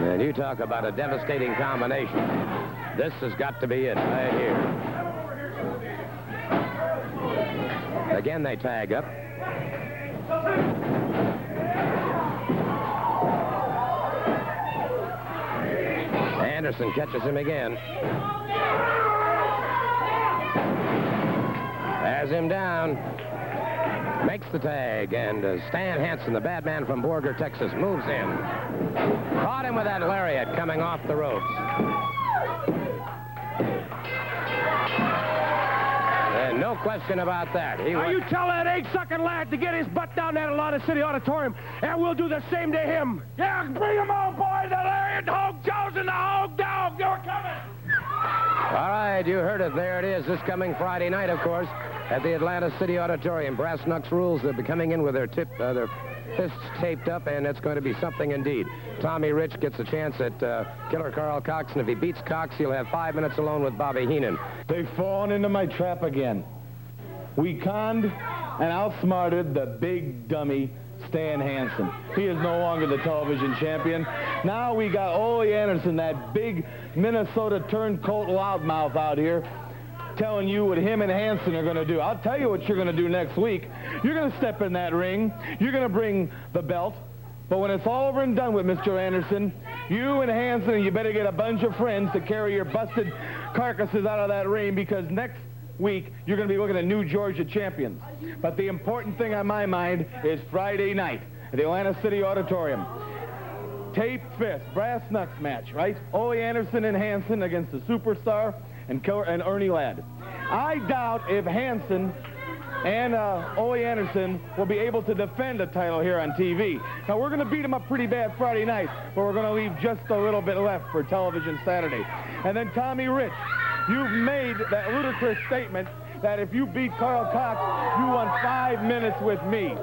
And you talk about a devastating combination. This has got to be it right here. Again, they tag up. Anderson catches him again. Has him down. Makes the tag, and Stan Hansen, the bad man from Borger, Texas, moves in. Caught him with that lariat coming off the ropes. And no question about that. You tell that egg-sucking lad to get his butt down there at Atlanta City Auditorium, and we'll do the same to him. Yeah, bring him on, boys. The lariat, Hog Joe's and the Hog Dog. You're coming. All right, you heard it. There it is. This coming Friday night, of course, at the Atlanta City Auditorium. Brass Knucks rules. They'll be coming in with their fists taped up, and it's going to be something indeed. Tommy Rich gets a chance at Killer Carl Cox, and if he beats Cox, he'll have 5 minutes alone with Bobby Heenan. They've fallen into my trap again. We conned and outsmarted the big dummy Stan Hansen. He is no longer the television champion. Now we got Ole Anderson, that big Minnesota turncoat loudmouth out here, telling you what him and Hansen are going to do. I'll tell you what you're going to do next week. You're going to step in that ring. You're going to bring the belt. But when it's all over and done with, Mr. Anderson, you and Hansen, you better get a bunch of friends to carry your busted carcasses out of that ring, because next week you're going to be looking at new Georgia champions. But the important thing on my mind is Friday night at the Atlanta City Auditorium. Tape fist, brass knucks match, right? Ole Anderson and Hansen against the superstar and Ernie Ladd. I doubt if Hansen and Ole Anderson will be able to defend a title here on TV. Now, we're going to beat them up pretty bad Friday night, but we're going to leave just a little bit left for television Saturday. And then Tommy Rich, you've made that ludicrous statement that if you beat Carl Cox, you won 5 minutes with me.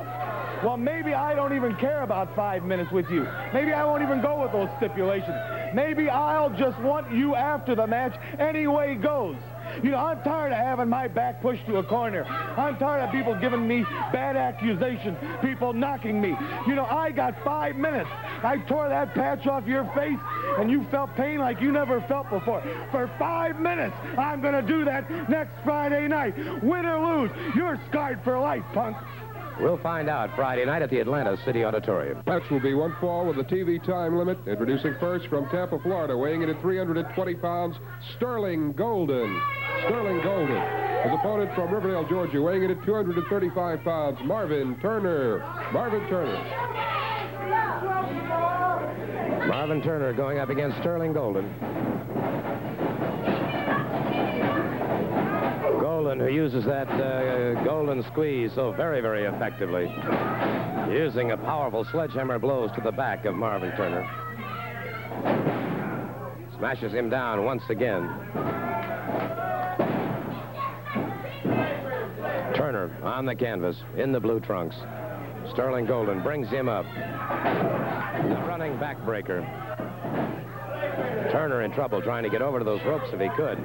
Well, maybe I don't even care about 5 minutes with you. Maybe I won't even go with those stipulations. Maybe I'll just want you after the match any way it goes. You know, I'm tired of having my back pushed to a corner. I'm tired of people giving me bad accusations, people knocking me. You know, I got 5 minutes. I tore that patch off your face, and you felt pain like you never felt before. For 5 minutes, I'm going to do that next Friday night. Win or lose, you're scarred for life, punk. We'll find out Friday night at the Atlanta City Auditorium. Match will be one fall with a TV time limit. Introducing first from Tampa, Florida, weighing in at 320 pounds, Sterling Golden. Sterling Golden. His opponent from Riverdale, Georgia, weighing in at 235 pounds, Marvin Turner. Marvin Turner. Marvin Turner going up against Sterling Golden. Golden, who uses that golden squeeze so very, very effectively, using a powerful sledgehammer blows to the back of Marvin Turner. Smashes him down once again. Turner on the canvas in the blue trunks. Sterling Golden brings him up. The running backbreaker. Turner in trouble trying to get over to those ropes if he could.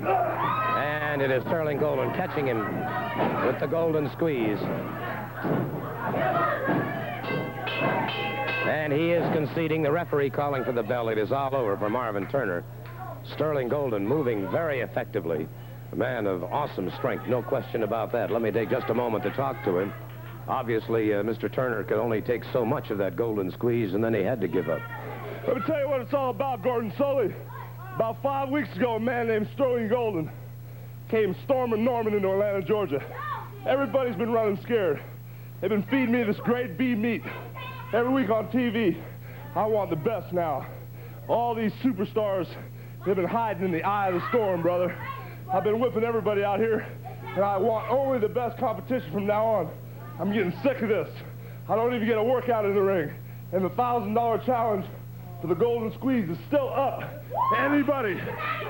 And it is Sterling Golden catching him with the golden squeeze. And he is conceding. The referee calling for the bell. It is all over for Marvin Turner. Sterling Golden moving very effectively. A man of awesome strength, no question about that. Let me take just a moment to talk to him. Obviously, Mr. Turner could only take so much of that golden squeeze, and then he had to give up. Let me tell you what it's all about, Gordon Sully. About 5 weeks ago, a man named Sterling Golden came storming Norman into Atlanta, Georgia. Everybody's been running scared. They've been feeding me this great beef meat every week on TV. I want the best now. All these superstars, they've been hiding in the eye of the storm, brother. I've been whipping everybody out here, and I want only the best competition from now on. I'm getting sick of this. I don't even get a workout in the ring. And the $1,000 challenge for the golden squeeze is still up. Anybody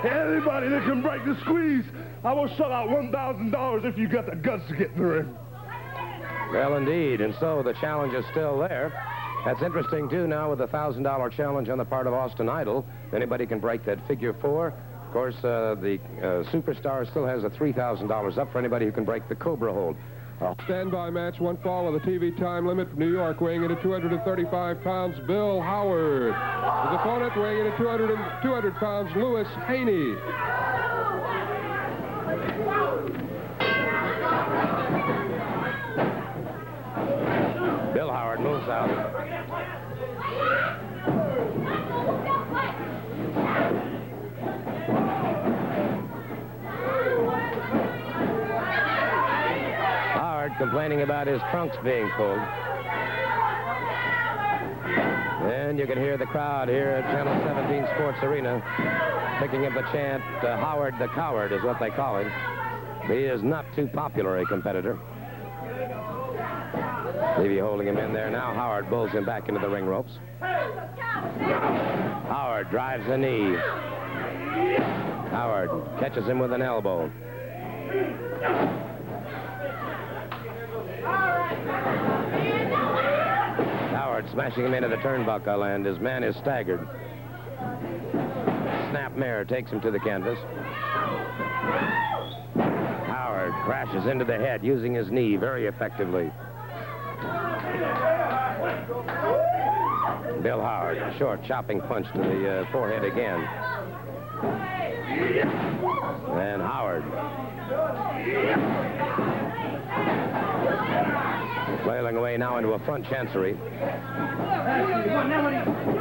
that can break the squeeze, I will shut out $1,000 if you got the guts to get in the ring. Well, indeed, and so the challenge is still there. That's interesting, too, now with the $1,000 challenge on the part of Austin Idol. Anybody can break that figure 4. Of course, the Superstar still has a $3,000 up for anybody who can break the Cobra hold. Standby match, one fall of the TV time limit from New York, weighing in at 235 pounds, Bill Howard. His opponent, weighing in at 200 pounds, Louis Haney. Bill Howard moves out. Complaining about his trunks being pulled. And you can hear the crowd here at Channel 17 Sports Arena picking up the chant, Howard the Coward is what they call him. He is not too popular a competitor. Levy holding him in there now. Howard bulls him back into the ring ropes. Howard drives the knee. Howard catches him with an elbow. Howard smashing him into the turnbuckle, and his man is staggered. Snapmare takes him to the canvas. Howard crashes into the head using his knee very effectively. Bill Howard, a short chopping punch to the forehead again. And Howard flailing away now into a front chancery.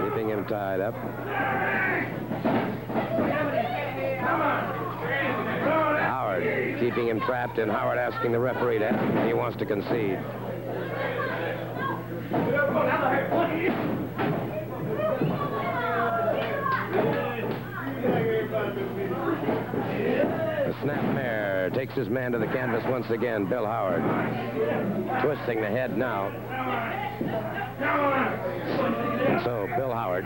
Keeping him tied up. Howard keeping him trapped, and Howard asking the referee to ask him if he wants to concede. The snapmare takes his man to the canvas once again. Bill Howard twisting the head now. And so Bill Howard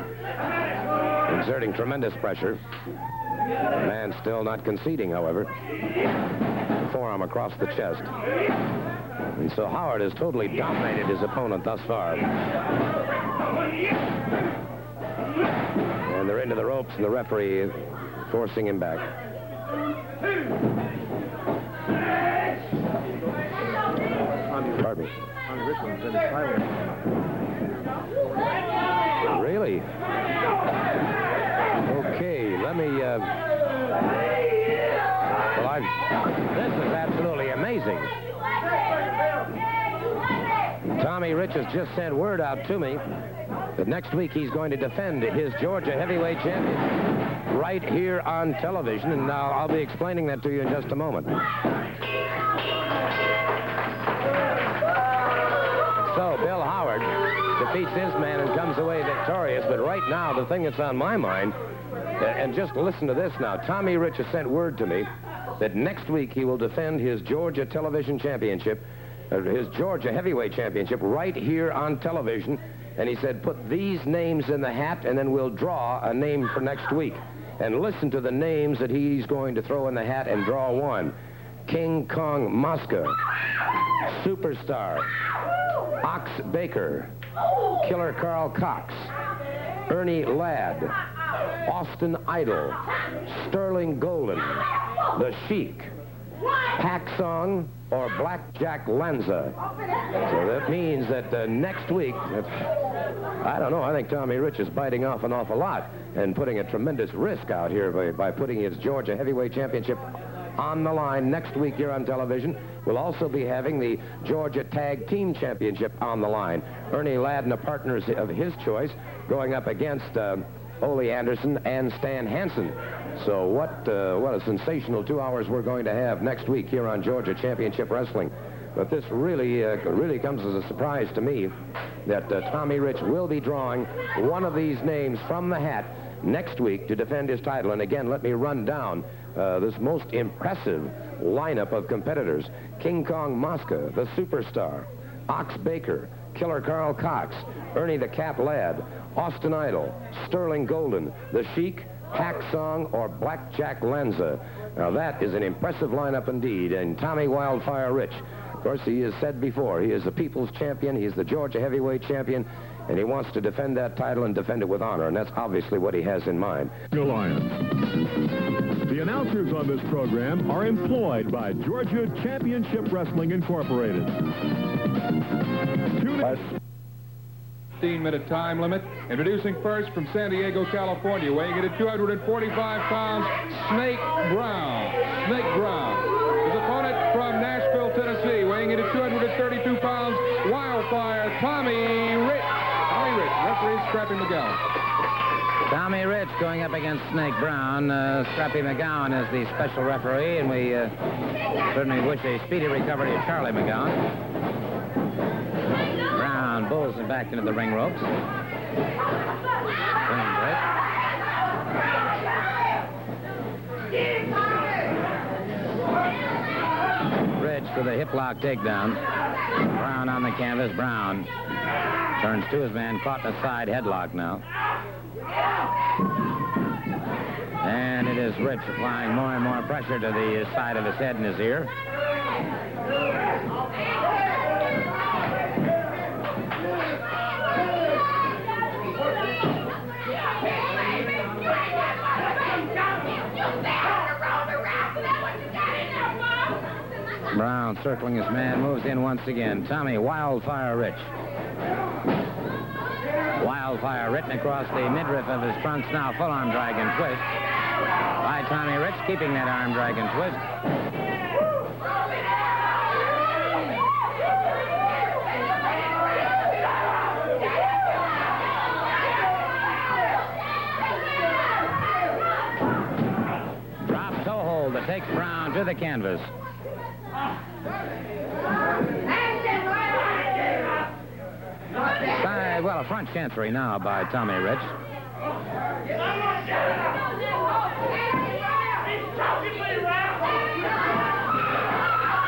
exerting tremendous pressure. The man still not conceding, however. The forearm across the chest. And so Howard has totally dominated his opponent thus far. And they're into the ropes, and the referee forcing him back. Pardon me. Really? Okay, let me, this is absolutely amazing. Tommy Rich has just sent word out to me that next week he's going to defend his Georgia heavyweight championship right here on television, and I'll be explaining that to you in just a moment. So Bill Howard defeats his man and comes away victorious, but right now the thing that's on my mind, and just listen to this now, Tommy Rich has sent word to me that next week he will defend his Georgia television championship, his Georgia heavyweight championship right here on television, and he said put these names in the hat and then we'll draw a name for next week. And listen to the names that he's going to throw in the hat and draw one. King Kong Mosca, Superstar, Ox Baker, Killer Carl Cox, Ernie Ladd, Austin Idol, Sterling Golden, The Sheik, Pack Song, or Blackjack Lanza. So that means that next week, I don't know, I think Tommy Rich is biting off an awful lot and putting a tremendous risk out here by putting his Georgia Heavyweight Championship on the line next week here on television. We'll also be having the Georgia Tag Team Championship on the line. Ernie Ladd and the partners of his choice going up against Ole Anderson and Stan Hansen. So what a sensational 2 hours we're going to have next week here on Georgia Championship Wrestling. But this really comes as a surprise to me that Tommy Rich will be drawing one of these names from the hat next week to defend his title. And again, let me run down this most impressive lineup of competitors. King Kong Mosca, the Superstar, Ox Baker, Killer Carl Cox, Ernie the Cat Ladd, Austin Idol, Sterling Golden, The Sheik, Pack Song, or Blackjack Lanza. Now that is an impressive lineup indeed. And Tommy Wildfire Rich, of course, he has said before, he is the people's champion, he is the Georgia Heavyweight Champion, and he wants to defend that title and defend it with honor, and that's obviously what he has in mind. Alliance. The announcers on this program are employed by Georgia Championship Wrestling Incorporated. 15-minute time limit. Introducing first from San Diego, California, weighing in at 245 pounds, Snake Brown. Snake Brown. His opponent from Nashville, Tennessee, weighing in at 232 pounds, Wildfire Tommy Rich. Tommy Rich, referee Scrappy McGowan. Tommy Rich going up against Snake Brown. Scrappy McGowan is the special referee, and we certainly wish a speedy recovery to Charlie McGowan. Brown bulls him back into the ring ropes. Rich with a hip lock takedown. Brown on the canvas. Brown turns to his man, caught in a side headlock now. And it is Rich applying more and more pressure to the side of his head and his ear. Brown circling his man, moves in once again. Tommy Wildfire Rich. Wildfire written across the midriff of his trunks now. Full arm dragon twist by Tommy Rich, keeping that arm dragon twist. Drop toe hold that takes Brown to the canvas. Well, a front chancery now by Tommy Rich.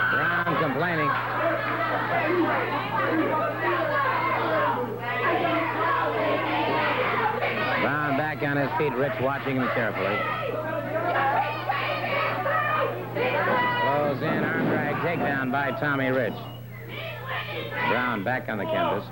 Brown complaining. Brown back on his feet, Rich watching him carefully. Close in, arm drag takedown by Tommy Rich. Brown back on the canvas.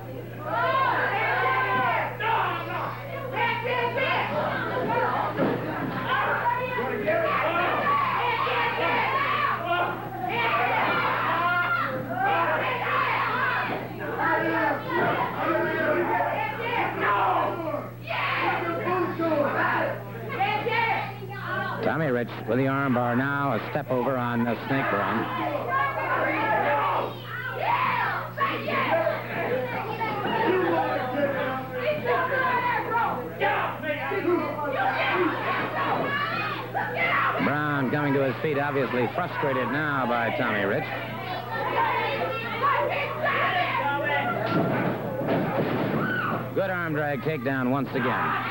Tommy Rich with the arm bar now, a step over on Snake Brown. Brown coming to his feet, obviously frustrated now by Tommy Rich. Good arm drag takedown once again.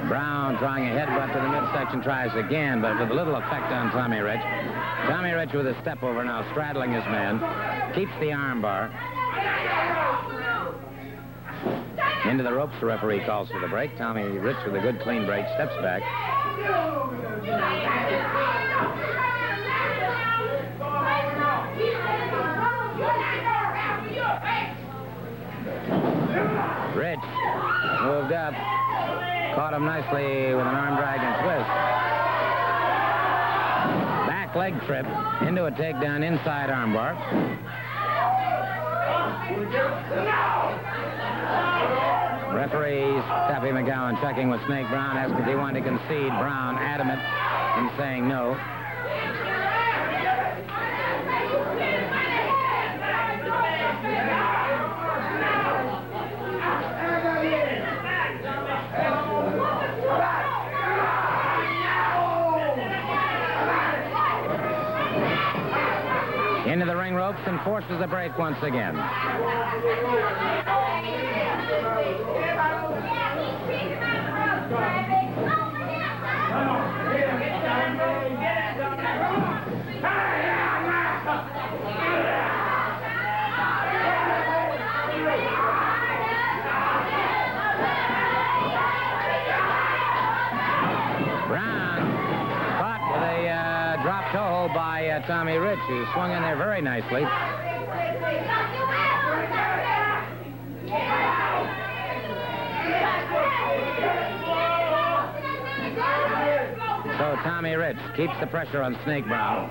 Brown trying a headbutt to the midsection, tries again, but with little effect on Tommy Rich. Tommy Rich with a step over now, straddling his man. Keeps the arm bar. Into the ropes, the referee calls for the break. Tommy Rich with a good clean break, steps back. Rich moved up, caught him nicely with an arm drag and twist. Back leg trip into a takedown inside armbar. Referee Taffy McGowan checking with Snake Brown, asking if he wanted to concede. Brown adamant in saying no. Into the ring ropes and forces a break once again. Drop toe hold by Tommy Rich, who swung in there very nicely. So Tommy Rich keeps the pressure on Snake Brown.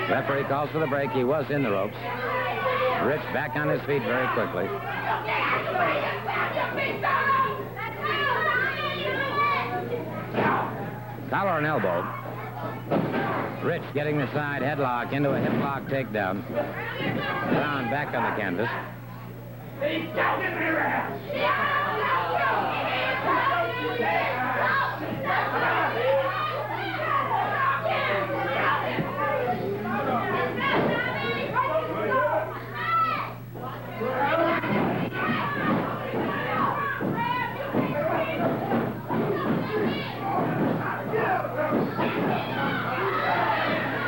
Referee calls for the break. He was in the ropes. Rich back on his feet very quickly. Collar and elbow. Rich getting the side headlock into a hip lock takedown. Brown back on the canvas.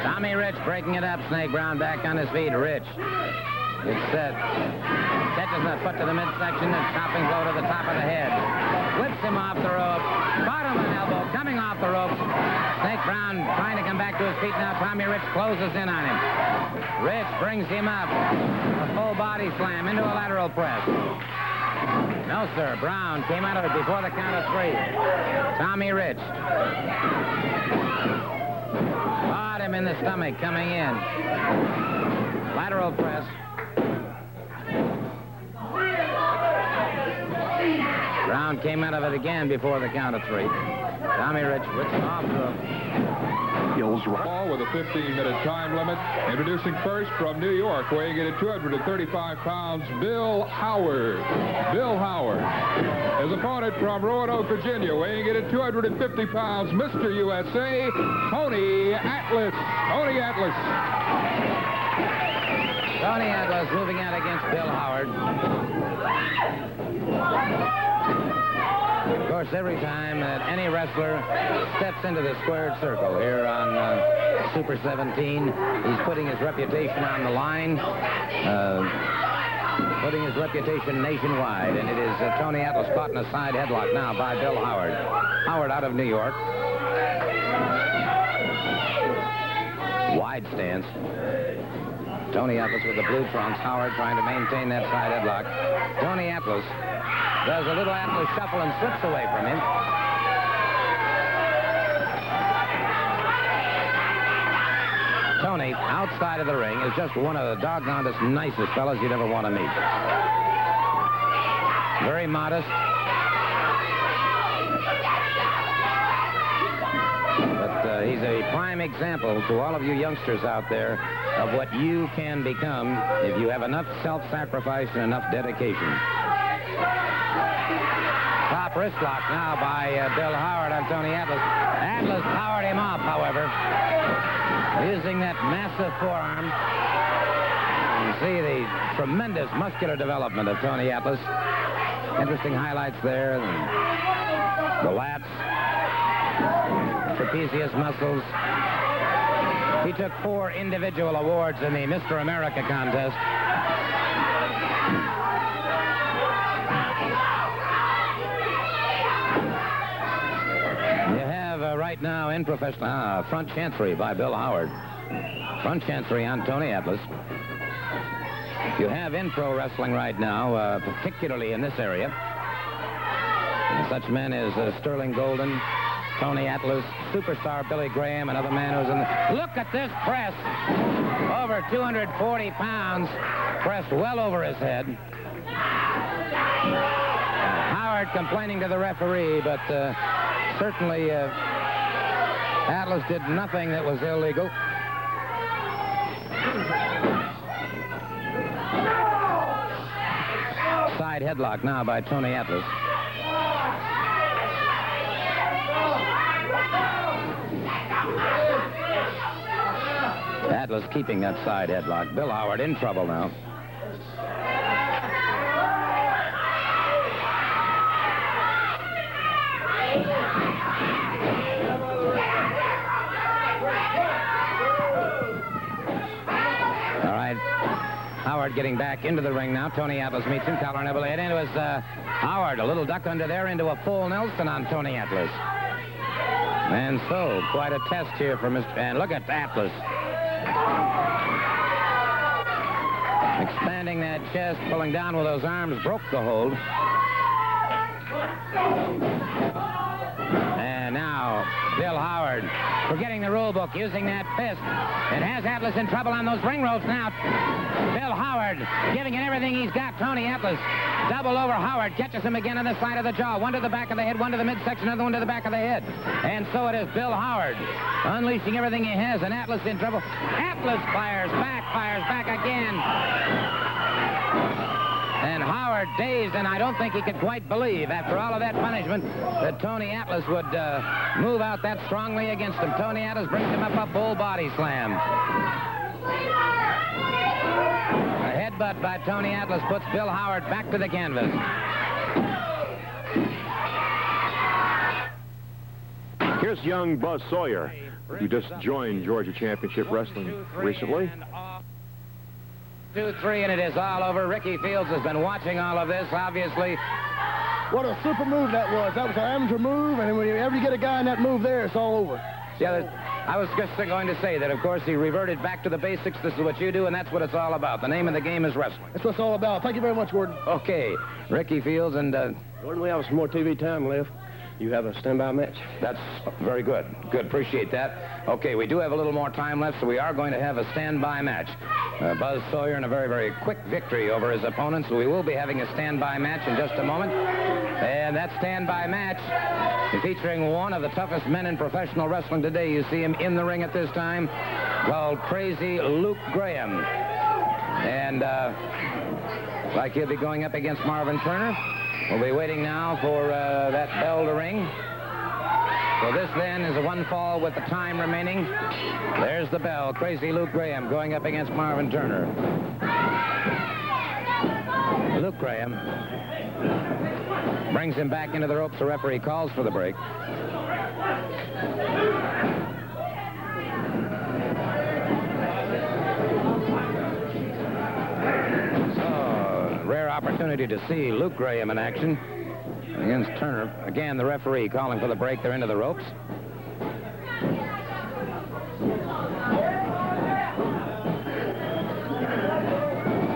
Tommy Rich breaking it up. Snake Brown back on his feet. Rich. It's set. Catches a foot to the midsection and chopping blow to the top of the head. Flips him off the rope. Bottom of an elbow coming off the ropes. Snake Brown trying to come back to his feet now. Tommy Rich closes in on him. Rich brings him up. A full body slam into a lateral press. No, sir. Brown came out of it before the count of three. Tommy Rich. Caught him in the stomach coming in. Lateral press. Brown came out of it again before the count of three. Tommy Rich whips off the ball with a 15-minute time limit. Introducing first from New York, weighing in at 235 pounds, Bill Howard. Bill Howard. His opponent from Roanoke, Virginia, weighing in at 250 pounds, Mr. USA, Tony Atlas. Tony Atlas. Tony Atlas moving out against Bill Howard. Of course, every time that any wrestler steps into the squared circle here on Super 17, he's putting his reputation on the line, putting his reputation nationwide. And it is Tony Atlas caught in a side headlock now by Bill Howard. Howard out of New York. Wide stance. Tony Atlas with the blue trunks. Howard trying to maintain that side headlock. Tony Atlas does a little Atlas shuffle and slips away from him. Tony, outside of the ring, is just one of the doggonedest nicest fellas you'd ever want to meet. Very modest. But he's a prime example to all of you youngsters out there of what you can become if you have enough self-sacrifice and enough dedication. Top wrist lock now by Bill Howard on Tony Atlas. Atlas powered him off, however, using that massive forearm. And see the tremendous muscular development of Tony Atlas. Interesting highlights there. The lats, trapezius muscles. He took 4 individual awards in the Mr. America contest. You have right now in professional front chancery by Bill Howard. Front chancery on Tony Atlas. You have in pro wrestling right now, particularly in this area, and such men as Sterling Golden, Tony Atlas, superstar Billy Graham, another man who's in the... Look at this press! Over 240 pounds, pressed well over his head. Howard complaining to the referee, but certainly Atlas did nothing that was illegal. Side headlock now by Tony Atlas. Atlas keeping that side headlock. Bill Howard in trouble now. All right. Howard getting back into the ring now. Tony Atlas meets him. Collar and elbow head. And it was Howard. A little duck under there into a full Nelson on Tony Atlas. And so, quite a test here for Mr. And look at Atlas. Expanding that chest, pulling down with those arms, broke the hold. And now, Bill Howard, forgetting the rule book, using that fist. It has Atlas in trouble on those ring ropes now. Bill Howard giving it everything he's got. Tony Atlas double over Howard, catches him again on the side of the jaw. One to the back of the head, one to the midsection, another one to the back of the head. And so it is Bill Howard unleashing everything he has, and Atlas in trouble. Atlas fires back again. And Howard dazed, and I don't think he could quite believe, after all of that punishment, that Tony Atlas would move out that strongly against him. Tony Atlas brings him up a full body slam. A headbutt by Tony Atlas puts Bill Howard back to the canvas. Here's young Buzz Sawyer, who just joined Georgia Championship Wrestling recently. 2-3, and it is all over. Ricky Fields has been watching all of this, obviously. What a super move that was. That was an amateur move, and whenever you get a guy in that move there, it's all over. Yeah, I was just going to say that, of course, he reverted back to the basics. This is what you do, and that's what it's all about. The name of the game is wrestling. That's what it's all about. Thank you very much, Gordon. Okay, Ricky Fields and... Gordon, we have some more TV time left. You have a standby match? That's very good. Good, appreciate that. Okay, we do have a little more time left, so we are going to have a standby match. Buzz Sawyer in a very, very quick victory over his opponent, so we will be having a standby match in just a moment. And that standby match is featuring one of the toughest men in professional wrestling today. You see him in the ring at this time, called Crazy Luke Graham. And like he'll be going up against Marvin Turner. We'll be waiting now for that bell to ring. So this then is a one fall with the time remaining. There's the bell. Crazy Luke Graham going up against Marvin Turner. Luke Graham brings him back into the ropes. The referee calls for the break. Rare opportunity to see Luke Graham in action against Turner. Again, the referee calling for the break. They're into the ropes.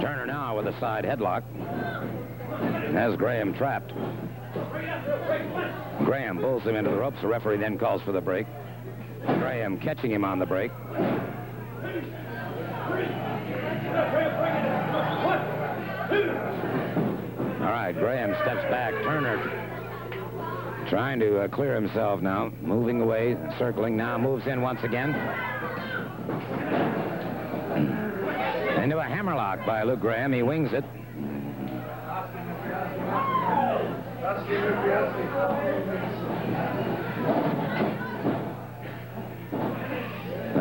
Turner now with a side headlock. Has Graham trapped. Graham pulls him into the ropes. The referee then calls for the break. Graham catching him on the break. All right, Graham steps back. Turner trying to clear himself now. Moving away, circling now. Moves in once again. Into a hammerlock by Luke Graham. He wings it.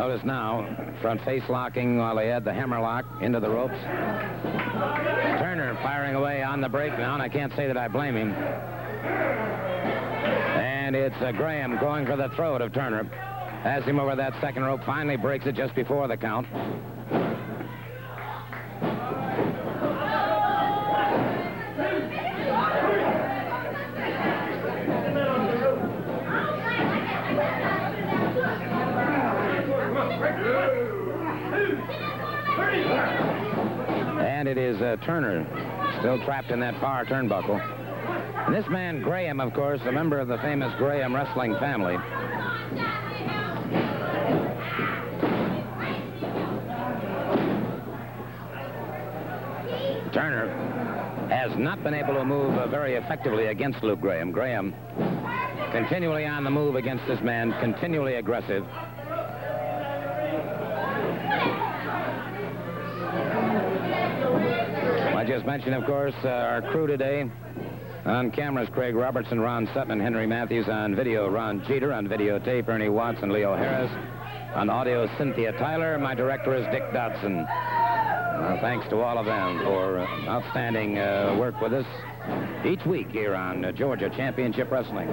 Notice now, front face locking while they had the hammer lock into the ropes. Turner firing away on the break now, and I can't say that I blame him. And it's Graham going for the throat of Turner. Has him over that second rope, finally breaks it just before the count. And it is Turner still trapped in that far turnbuckle. And this man, Graham, of course, a member of the famous Graham wrestling family. Turner has not been able to move very effectively against Luke Graham. Graham continually on the move against this man, continually aggressive. I just mentioned, of course, our crew today. On cameras, Craig Robertson, Ron Sutton, and Henry Matthews. On video, Ron Jeter. On videotape, Ernie Watts and Leo Harris. On audio, Cynthia Tyler. My director is Dick Dodson. Thanks to all of them for outstanding work with us each week here on Georgia Championship Wrestling.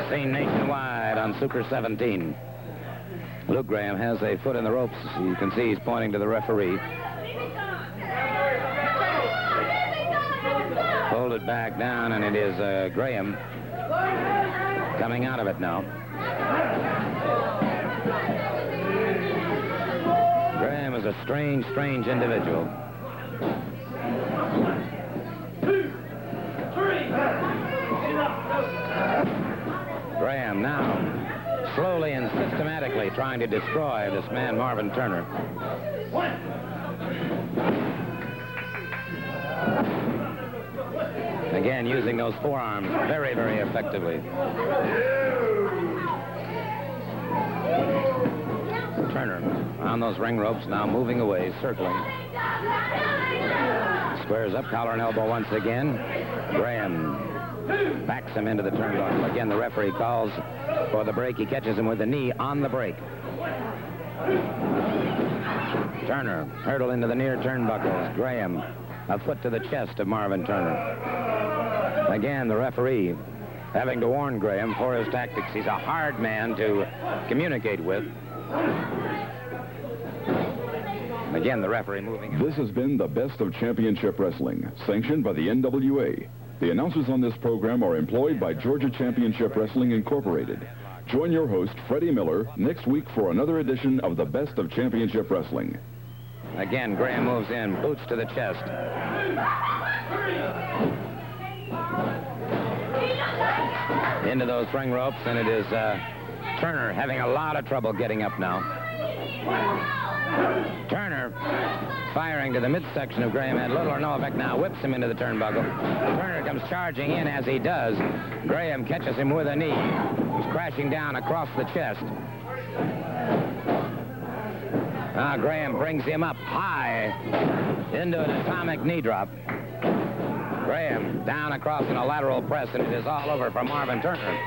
Seen nationwide on Super 17. Luke Graham has a foot in the ropes. You can see he's pointing to the referee. Hold it back down, and it is Graham coming out of it now. Graham is a strange, strange individual. Graham now slowly and systematically trying to destroy this man, Marvin Turner. Again, using those forearms very, very effectively. Turner on those ring ropes, now moving away, circling. Squares up, collar and elbow once again. Graham backs him into the turnbuckle. Again, the referee calls for the break. He catches him with the knee on the break. Turner, hurdle into the near turnbuckles. Graham, a foot to the chest of Marvin Turner. Again, the referee having to warn Graham for his tactics. He's a hard man to communicate with. Again, the referee moving. This has been the Best of Championship Wrestling, sanctioned by the NWA. The announcers on this program are employed by Georgia Championship Wrestling Incorporated. Join your host, Freddie Miller, next week for another edition of the Best of Championship Wrestling. Again, Graham moves in, boots to the chest. Into those ring ropes, and it is Turner having a lot of trouble getting up now. Turner firing to the midsection of Graham had little or no effect now. Whips him into the turnbuckle. Turner comes charging in as he does. Graham catches him with a knee. He's crashing down across the chest. Now Graham brings him up high into an atomic knee drop. Graham down across in a lateral press, and it is all over for Marvin Turner.